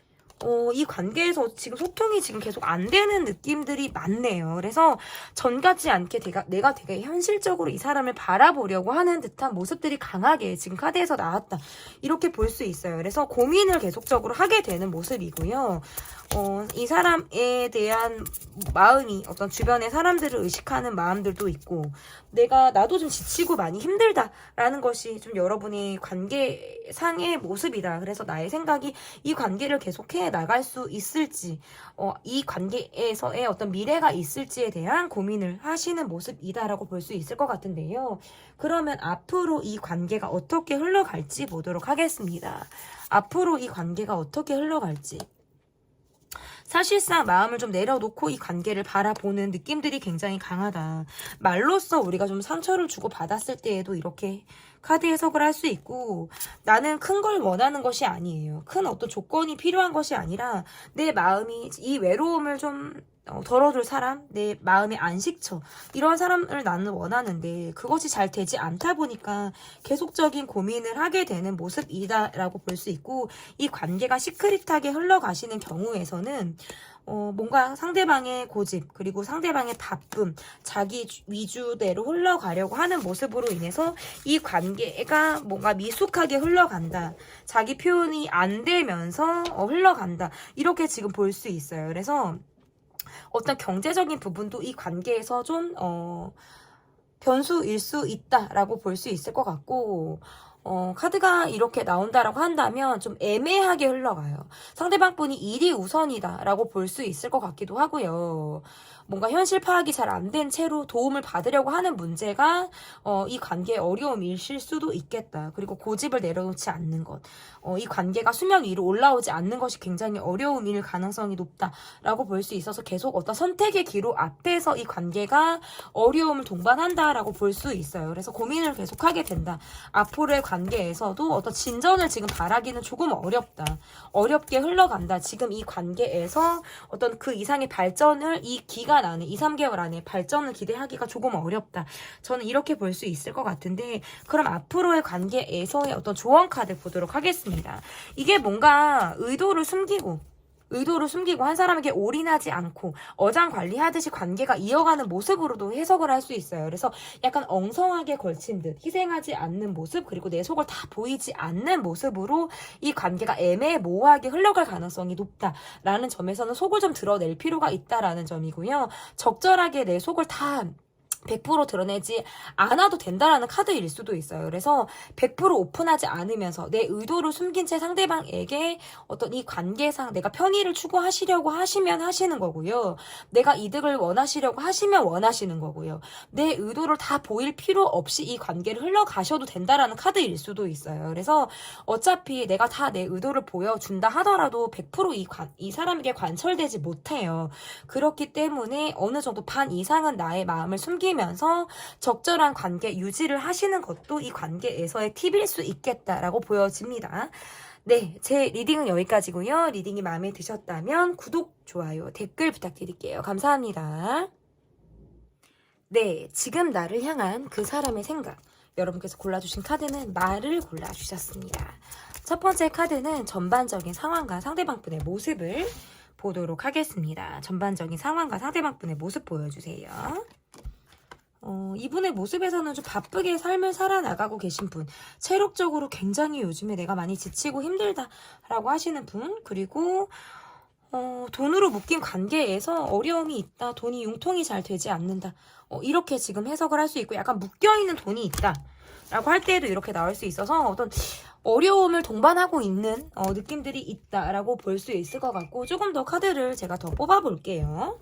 이 관계에서 지금 소통이 지금 계속 안 되는 느낌들이 많네요. 그래서 전 같지 않게 내가 되게 현실적으로 이 사람을 바라보려고 하는 듯한 모습들이 강하게 지금 카드에서 나왔다. 이렇게 볼 수 있어요. 그래서 고민을 계속적으로 하게 되는 모습이고요. 이 사람에 대한 마음이 어떤 주변의 사람들을 의식하는 마음들도 있고 나도 좀 지치고 많이 힘들다라는 것이 좀 여러분의 관계상의 모습이다. 그래서 나의 생각이 이 관계를 계속해 나갈 수 있을지 이 관계에서의 어떤 미래가 있을지에 대한 고민을 하시는 모습이다라고 볼 수 있을 것 같은데요. 그러면 앞으로 이 관계가 어떻게 흘러갈지 보도록 하겠습니다. 앞으로 이 관계가 어떻게 흘러갈지 사실상 마음을 좀 내려놓고 이 관계를 바라보는 느낌들이 굉장히 강하다. 말로써 우리가 좀 상처를 주고 받았을 때에도 이렇게 카드 해석을 할 수 있고 나는 큰 걸 원하는 것이 아니에요. 큰 어떤 조건이 필요한 것이 아니라 내 마음이 이 외로움을 좀 덜어줄 사람, 내 마음의 안식처 이런 사람을 나는 원하는데 그것이 잘 되지 않다 보니까 계속적인 고민을 하게 되는 모습이다라고 볼 수 있고 이 관계가 시크릿하게 흘러가시는 경우에서는 뭔가 상대방의 고집 그리고 상대방의 바쁨 자기 위주대로 흘러가려고 하는 모습으로 인해서 이 관계가 뭔가 미숙하게 흘러간다. 자기 표현이 안 되면서 흘러간다. 이렇게 지금 볼 수 있어요. 그래서 어떤 경제적인 부분도 이 관계에서 좀 변수일 수 있다라고 볼 수 있을 것 같고 카드가 이렇게 나온다라고 한다면 좀 애매하게 흘러가요. 상대방 분이 일이 우선이다라고 볼 수 있을 것 같기도 하고요. 뭔가 현실 파악이 잘 안 된 채로 도움을 받으려고 하는 문제가 이 관계의 어려움이실 수도 있겠다. 그리고 고집을 내려놓지 않는 것. 이 관계가 수면 위로 올라오지 않는 것이 굉장히 어려움일 가능성이 높다라고 볼 수 있어서 계속 어떤 선택의 기로 앞에서 이 관계가 어려움을 동반한다라고 볼 수 있어요. 그래서 고민을 계속하게 된다. 앞으로의 관계에서도 어떤 진전을 지금 바라기는 조금 어렵다. 어렵게 흘러간다. 지금 이 관계에서 어떤 그 이상의 발전을 이 기간 안에 2, 3개월 안에 발전을 기대하기가 조금 어렵다. 저는 이렇게 볼 수 있을 것 같은데 그럼 앞으로의 관계에서의 어떤 조언 카드 보도록 하겠습니다. 이게 뭔가 의도를 숨기고 한 사람에게 올인하지 않고 어장관리하듯이 관계가 이어가는 모습으로도 해석을 할 수 있어요. 그래서 약간 엉성하게 걸친 듯 희생하지 않는 모습 그리고 내 속을 다 보이지 않는 모습으로 이 관계가 애매모호하게 흘러갈 가능성이 높다라는 점에서는 속을 좀 드러낼 필요가 있다라는 점이고요. 적절하게 내 속을 다 100% 드러내지 않아도 된다라는 카드일 수도 있어요. 그래서 100% 오픈하지 않으면서 내 의도를 숨긴 채 상대방에게 어떤 이 관계상 내가 편의를 추구하시려고 하시면 하시는 거고요. 내가 이득을 원하시려고 하시면 원하시는 거고요. 내 의도를 다 보일 필요 없이 이 관계를 흘러가셔도 된다라는 카드일 수도 있어요. 그래서 어차피 내가 다 내 의도를 보여준다 하더라도 100% 이 사람에게 관철되지 못해요. 그렇기 때문에 어느 정도 반 이상은 나의 마음을 숨기면서 적절한 관계 유지를 하시는 것도 이 관계에서의 팁일 수 있겠다라고 보여집니다. 네, 제 리딩은 여기까지고요. 리딩이 마음에 드셨다면 구독, 좋아요, 댓글 부탁드릴게요. 감사합니다. 네, 지금 나를 향한 그 사람의 생각. 여러분께서 골라주신 카드는 말을 골라주셨습니다. 첫 번째 카드는 전반적인 상황과 상대방분의 모습을 보도록 하겠습니다. 전반적인 상황과 상대방분의 모습 보여주세요. 이분의 모습에서는 좀 바쁘게 삶을 살아나가고 계신 분, 체력적으로 굉장히 요즘에 내가 많이 지치고 힘들다라고 하시는 분, 그리고 돈으로 묶인 관계에서 어려움이 있다, 돈이 융통이 잘 되지 않는다, 이렇게 지금 해석을 할 수 있고 약간 묶여있는 돈이 있다 라고 할 때에도 이렇게 나올 수 있어서 어떤 어려움을 동반하고 있는 느낌들이 있다라고 볼 수 있을 것 같고 조금 더 카드를 제가 더 뽑아볼게요.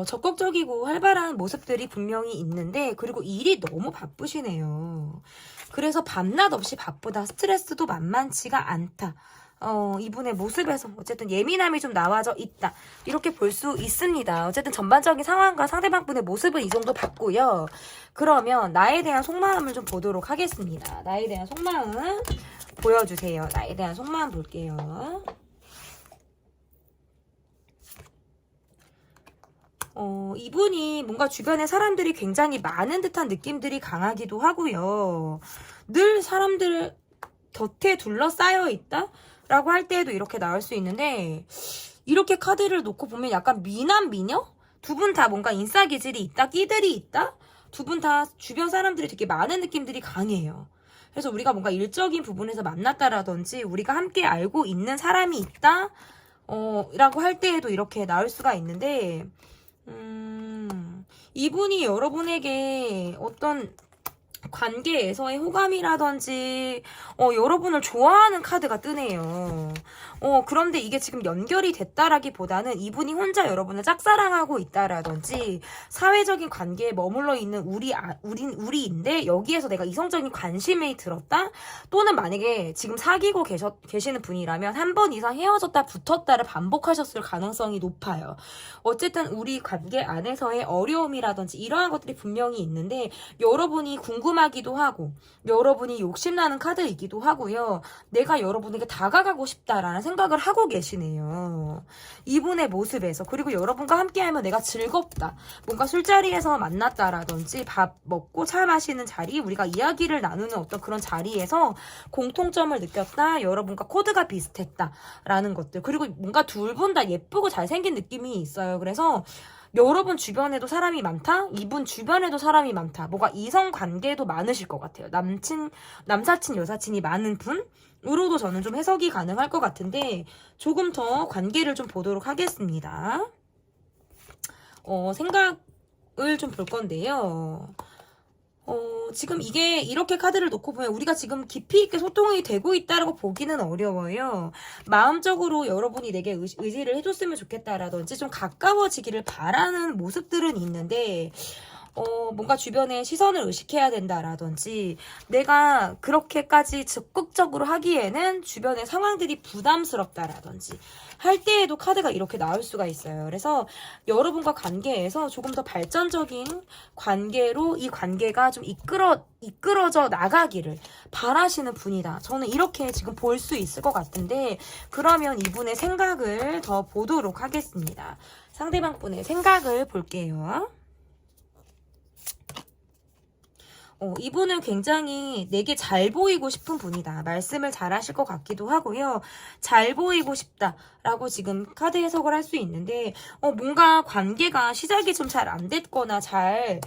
적극적이고 활발한 모습들이 분명히 있는데 그리고 일이 너무 바쁘시네요. 그래서 밤낮 없이 바쁘다. 스트레스도 만만치가 않다. 이분의 모습에서 어쨌든 예민함이 좀 나와져 있다. 이렇게 볼 수 있습니다. 어쨌든 전반적인 상황과 상대방분의 모습은 이 정도 봤고요. 그러면 나에 대한 속마음을 좀 보도록 하겠습니다. 나에 대한 속마음 보여주세요. 나에 대한 속마음 볼게요. 이분이 뭔가 주변에 사람들이 굉장히 많은 듯한 느낌들이 강하기도 하고요. 늘 사람들 곁에 둘러싸여 있다? 라고 할 때에도 이렇게 나올 수 있는데, 이렇게 카드를 놓고 보면 약간 미남, 미녀? 두 분 다 뭔가 인싸 기질이 있다? 끼들이 있다? 두 분 다 주변 사람들이 되게 많은 느낌들이 강해요. 그래서 우리가 뭔가 일적인 부분에서 만났다라든지, 우리가 함께 알고 있는 사람이 있다? 라고 할 때에도 이렇게 나올 수가 있는데, 이분이 여러분에게 어떤 관계에서의 호감이라든지 여러분을 좋아하는 카드가 뜨네요. 그런데 이게 지금 연결이 됐다라기보다는 이분이 혼자 여러분을 짝사랑하고 있다라든지 사회적인 관계에 머물러 있는 우리인데 여기에서 내가 이성적인 관심이 들었다? 또는 만약에 지금 사귀고 계시는 분이라면 한 번 이상 헤어졌다 붙었다를 반복하셨을 가능성이 높아요. 어쨌든 우리 관계 안에서의 어려움이라든지 이러한 것들이 분명히 있는데 여러분이 궁금하기도 하고 여러분이 욕심나는 카드이기도 하고요. 내가 여러분에게 다가가고 싶다라는 생각을 하고 계시네요. 이분의 모습에서. 그리고 여러분과 함께하면 내가 즐겁다. 뭔가 술자리에서 만났다라든지 밥 먹고 차 마시는 자리, 우리가 이야기를 나누는 어떤 그런 자리에서 공통점을 느꼈다. 여러분과 코드가 비슷했다라는 것들. 그리고 뭔가 둘 분 다 예쁘고 잘생긴 느낌이 있어요. 그래서 여러분 주변에도 사람이 많다? 이분 주변에도 사람이 많다. 뭐가 이성 관계도 많으실 것 같아요. 남사친, 여사친이 많은 분으로도 저는 좀 해석이 가능할 것 같은데 조금 더 관계를 좀 보도록 하겠습니다. 생각을 좀 볼 건데요. 지금 이게 이렇게 카드를 놓고 보면 우리가 지금 깊이 있게 소통이 되고 있다라고 보기는 어려워요. 마음적으로 여러분이 내게 의지를 해줬으면 좋겠다라든지 좀 가까워지기를 바라는 모습들은 있는데 뭔가 주변에 시선을 의식해야 된다라든지 내가 그렇게까지 적극적으로 하기에는 주변의 상황들이 부담스럽다라든지 할 때에도 카드가 이렇게 나올 수가 있어요. 그래서 여러분과 관계에서 조금 더 발전적인 관계로 이 관계가 좀 이끌어져 나가기를 바라시는 분이다. 저는 이렇게 지금 볼 수 있을 것 같은데 그러면 이분의 생각을 더 보도록 하겠습니다. 상대방 분의 생각을 볼게요. 이분은 굉장히 내게 잘 보이고 싶은 분이다. 말씀을 잘 하실 것 같기도 하고요. 잘 보이고 싶다라고 지금 카드 해석을 할 수 있는데 뭔가 관계가 시작이 좀 잘 안 됐거나 잘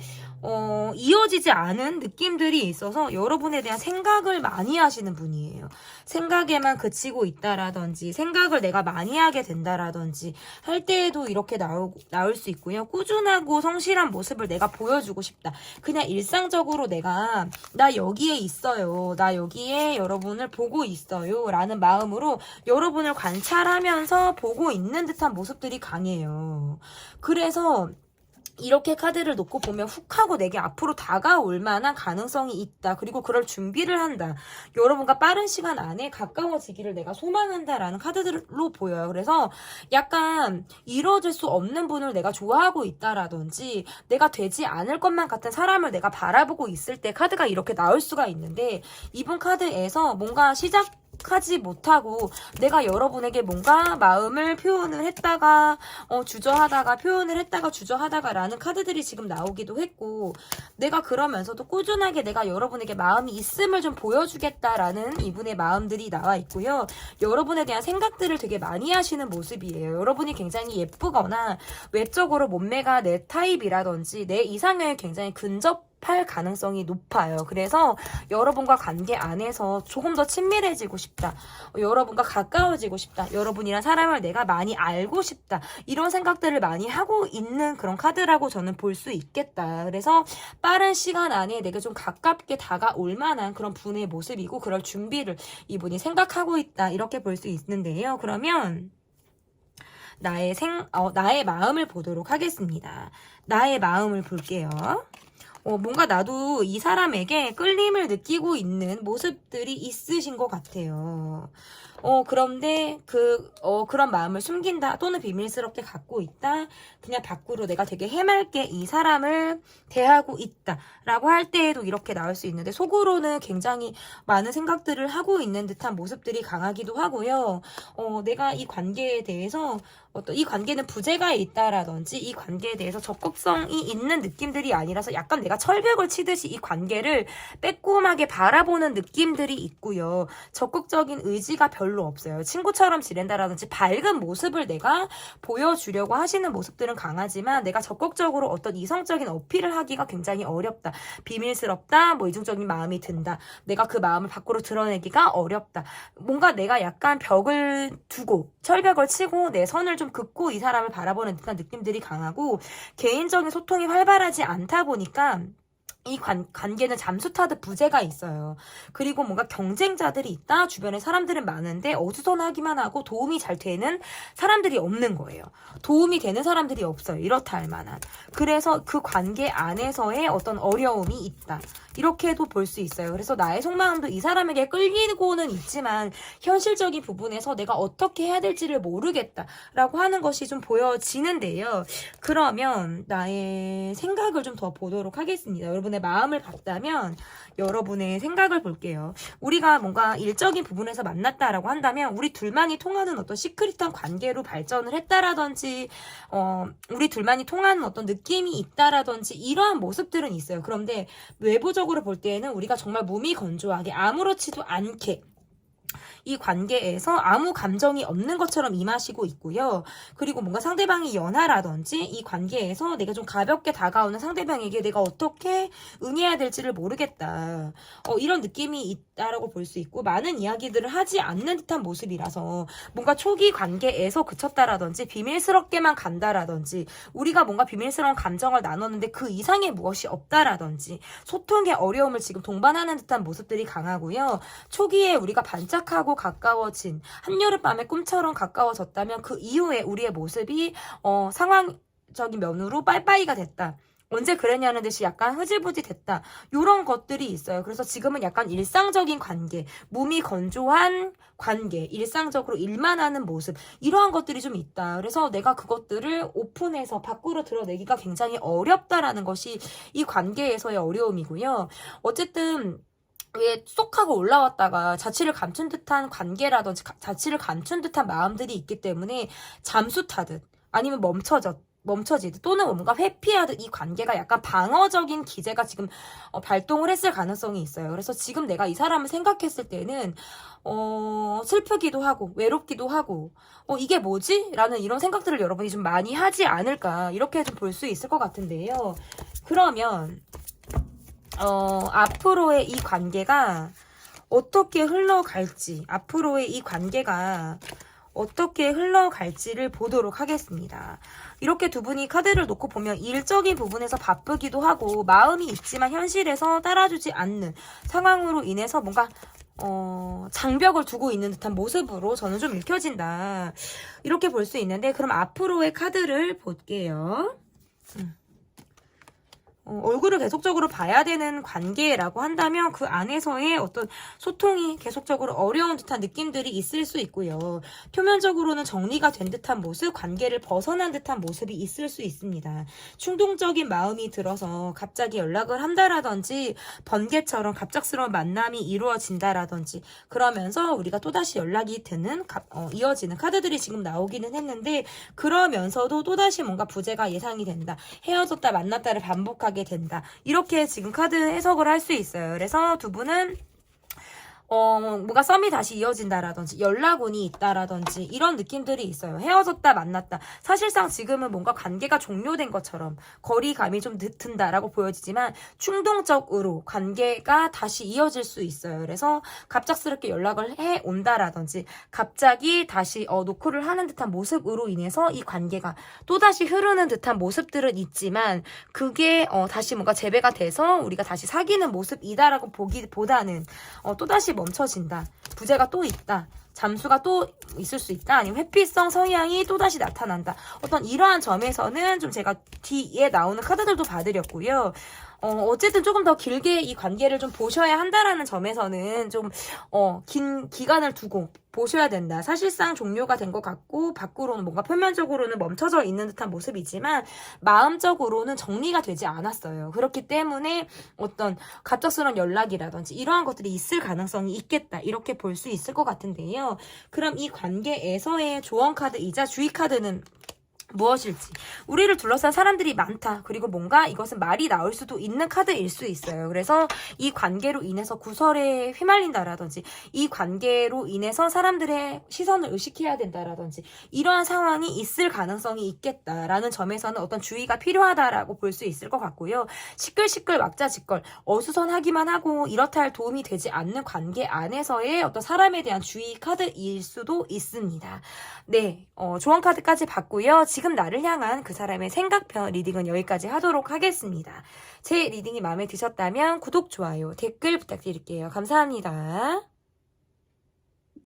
이어지지 않은 느낌들이 있어서 여러분에 대한 생각을 많이 하시는 분이에요. 생각에만 그치고 있다라든지 생각을 내가 많이 하게 된다라든지 할 때에도 이렇게 나올 수 있고요. 꾸준하고 성실한 모습을 내가 보여주고 싶다. 그냥 일상적으로 내가 나 여기에 있어요. 나 여기에 여러분을 보고 있어요. 라는 마음으로 여러분을 관찰하면서 보고 있는 듯한 모습들이 강해요. 그래서 이렇게 카드를 놓고 보면 훅 하고 내게 앞으로 다가올 만한 가능성이 있다. 그리고 그럴 준비를 한다. 여러분과 빠른 시간 안에 가까워지기를 내가 소망한다라는 카드들로 보여요. 그래서 약간 이루어질 수 없는 분을 내가 좋아하고 있다라든지 내가 되지 않을 것만 같은 사람을 내가 바라보고 있을 때 카드가 이렇게 나올 수가 있는데 이분 카드에서 뭔가 하지 못하고 내가 여러분에게 뭔가 마음을 표현을 했다가 주저하다가 표현을 했다가 주저하다가라는 카드들이 지금 나오기도 했고 내가 그러면서도 꾸준하게 내가 여러분에게 마음이 있음을 좀 보여주겠다라는 이분의 마음들이 나와 있고요. 여러분에 대한 생각들을 되게 많이 하시는 모습이에요. 여러분이 굉장히 예쁘거나 외적으로 몸매가 내 타입이라든지 내 이상형에 굉장히 근접할 가능성이 높아요. 그래서 여러분과 관계 안에서 조금 더 친밀해지고 싶다. 여러분과 가까워지고 싶다. 여러분이란 사람을 내가 많이 알고 싶다. 이런 생각들을 많이 하고 있는 그런 카드라고 저는 볼 수 있겠다. 그래서 빠른 시간 안에 내게 좀 가깝게 다가올 만한 그런 분의 모습이고 그럴 준비를 이분이 생각하고 있다. 이렇게 볼 수 있는데요. 그러면 나의 마음을 보도록 하겠습니다. 나의 마음을 볼게요. 뭔가 나도 이 사람에게 끌림을 느끼고 있는 모습들이 있으신 것 같아요. 그런데 그런 마음을 숨긴다 또는 비밀스럽게 갖고 있다. 그냥 밖으로 내가 되게 해맑게 이 사람을 대하고 있다 라고 할 때에도 이렇게 나올 수 있는데, 속으로는 굉장히 많은 생각들을 하고 있는 듯한 모습들이 강하기도 하고요. 내가 이 관계에 대해서 이 관계는 부재가 있다라든지 이 관계에 대해서 적극성이 있는 느낌들이 아니라서 약간 내가 철벽을 치듯이 이 관계를 빼꼼하게 바라보는 느낌들이 있고요. 적극적인 의지가 별로 없어요. 친구처럼 지낸다라든지 밝은 모습을 내가 보여주려고 하시는 모습들은 강하지만 내가 적극적으로 어떤 이성적인 어필을 하기가 굉장히 어렵다. 비밀스럽다. 뭐 이중적인 마음이 든다. 내가 그 마음을 밖으로 드러내기가 어렵다. 뭔가 내가 약간 벽을 두고 철벽을 치고 내 선을 좀 긋고 이 사람을 바라보는 듯한 느낌들이 강하고, 개인적인 소통이 활발하지 않다 보니까 이 관계는 잠수 타듯 부재가 있어요. 그리고 뭔가 경쟁자들이 있다. 주변에 사람들은 많은데 어수선하기만 하고 도움이 잘 되는 사람들이 없는 거예요. 도움이 되는 사람들이 없어요. 이렇다 할 만한. 그래서 그 관계 안에서의 어떤 어려움이 있다. 이렇게도 볼 수 있어요. 그래서 나의 속마음도 이 사람에게 끌리고는 있지만 현실적인 부분에서 내가 어떻게 해야 될지를 모르겠다라고 하는 것이 좀 보여지는데요. 그러면 나의 생각을 좀 더 보도록 하겠습니다. 여러분의 마음을 봤다면 여러분의 생각을 볼게요. 우리가 뭔가 일적인 부분에서 만났다라고 한다면 우리 둘만이 통하는 어떤 시크릿한 관계로 발전을 했다라든지 우리 둘만이 통하는 어떤 느낌이 있다라든지 이러한 모습들은 있어요. 그런데 외부적으로 볼 때에는 우리가 정말 무미건조하게 아무렇지도 않게 이 관계에서 아무 감정이 없는 것처럼 임하시고 있고요. 그리고 뭔가 상대방이 연하라든지 이 관계에서 내가 좀 가볍게 다가오는 상대방에게 내가 어떻게 응해야 될지를 모르겠다. 이런 느낌이 있다라고 볼 수 있고, 많은 이야기들을 하지 않는 듯한 모습이라서 뭔가 초기 관계에서 그쳤다라든지 비밀스럽게만 간다라든지 우리가 뭔가 비밀스러운 감정을 나눴는데 그 이상의 무엇이 없다라든지 소통의 어려움을 지금 동반하는 듯한 모습들이 강하고요. 초기에 우리가 반짝하고 가까워진 한여름밤의 꿈처럼 가까워졌다면 그 이후에 우리의 모습이 상황적인 면으로 빠이빠이가 됐다. 언제 그랬냐는 듯이 약간 흐지부지 됐다. 이런 것들이 있어요. 그래서 지금은 약간 일상적인 관계, 몸이 건조한 관계, 일상적으로 일만 하는 모습, 이러한 것들이 좀 있다. 그래서 내가 그것들을 오픈해서 밖으로 드러내기가 굉장히 어렵다라는 것이 이 관계에서의 어려움이고요. 어쨌든 왜 쏙 하고 올라왔다가 자취를 감춘 듯한 관계라든지 자취를 감춘 듯한 마음들이 있기 때문에 잠수 타듯 아니면 멈춰지듯 또는 뭔가 회피하듯 이 관계가 약간 방어적인 기제가 지금 발동을 했을 가능성이 있어요. 그래서 지금 내가 이 사람을 생각했을 때는 슬프기도 하고 외롭기도 하고 이게 뭐지? 라는 이런 생각들을 여러분이 좀 많이 하지 않을까, 이렇게 좀 볼 수 있을 것 같은데요. 그러면 앞으로의 이 관계가 어떻게 흘러갈지, 를 보도록 하겠습니다. 이렇게 두 분이 카드를 놓고 보면 일적인 부분에서 바쁘기도 하고 마음이 있지만 현실에서 따라주지 않는 상황으로 인해서 뭔가 장벽을 두고 있는 듯한 모습으로 저는 좀 읽혀진다. 이렇게 볼 수 있는데, 그럼 앞으로의 카드를 볼게요. 얼굴을 계속적으로 봐야 되는 관계라고 한다면 그 안에서의 어떤 소통이 계속적으로 어려운 듯한 느낌들이 있을 수 있고요. 표면적으로는 정리가 된 듯한 모습, 관계를 벗어난 듯한 모습이 있을 수 있습니다. 충동적인 마음이 들어서 갑자기 연락을 한다라든지 번개처럼 갑작스러운 만남이 이루어진다라든지 그러면서 우리가 또다시 연락이 드는 이어지는 카드들이 지금 나오기는 했는데, 그러면서도 또다시 뭔가 부재가 예상이 된다. 헤어졌다 만났다를 반복하게 된다. 이렇게 지금 카드 해석을 할 수 있어요. 그래서 두 분은 뭔가 썸이 다시 이어진다라든지 연락운이 있다라든지 이런 느낌들이 있어요. 헤어졌다 만났다. 사실상 지금은 뭔가 관계가 종료된 것처럼 거리감이 좀 든다라고 보여지지만 충동적으로 관계가 다시 이어질 수 있어요. 그래서 갑작스럽게 연락을 해 온다라든지 갑자기 다시 노크를 하는 듯한 모습으로 인해서 이 관계가 또다시 흐르는 듯한 모습들은 있지만 그게 다시 뭔가 재배가 돼서 우리가 다시 사귀는 모습이다라고 보기보다는 또다시 멈춰진다. 부재가 또 있다. 잠수가 또 있을 수 있다. 아니면 회피성 성향이 또다시 나타난다. 어떤 이러한 점에서는 좀 제가 뒤에 나오는 카드들도 봐드렸고요. 어쨌든 조금 더 길게 이 관계를 좀 보셔야 한다라는 점에서는 좀, 긴 기간을 두고 보셔야 된다. 사실상 종료가 된 것 같고, 밖으로는 뭔가 표면적으로는 멈춰져 있는 듯한 모습이지만, 마음적으로는 정리가 되지 않았어요. 그렇기 때문에 어떤 갑작스러운 연락이라든지 이러한 것들이 있을 가능성이 있겠다. 이렇게 볼 수 있을 것 같은데요. 그럼 이 관계에서의 조언 카드이자 주의 카드는 무엇일지. 우리를 둘러싼 사람들이 많다. 그리고 뭔가 이것은 말이 나올 수도 있는 카드일 수 있어요. 그래서 이 관계로 인해서 구설에 휘말린다라든지 이 관계로 인해서 사람들의 시선을 의식해야 된다라든지 이러한 상황이 있을 가능성이 있겠다라는 점에서는 어떤 주의가 필요하다라고 볼 수 있을 것 같고요. 시끌시끌 왁자지껄 어수선하기만 하고 이렇다 할 도움이 되지 않는 관계 안에서의 어떤 사람에 대한 주의 카드일 수도 있습니다. 네, 조언 카드까지 봤고요. 지금 나를 향한 그 사람의 생각편 리딩은 여기까지 하도록 하겠습니다. 제 리딩이 마음에 드셨다면 구독, 좋아요, 댓글 부탁드릴게요. 감사합니다.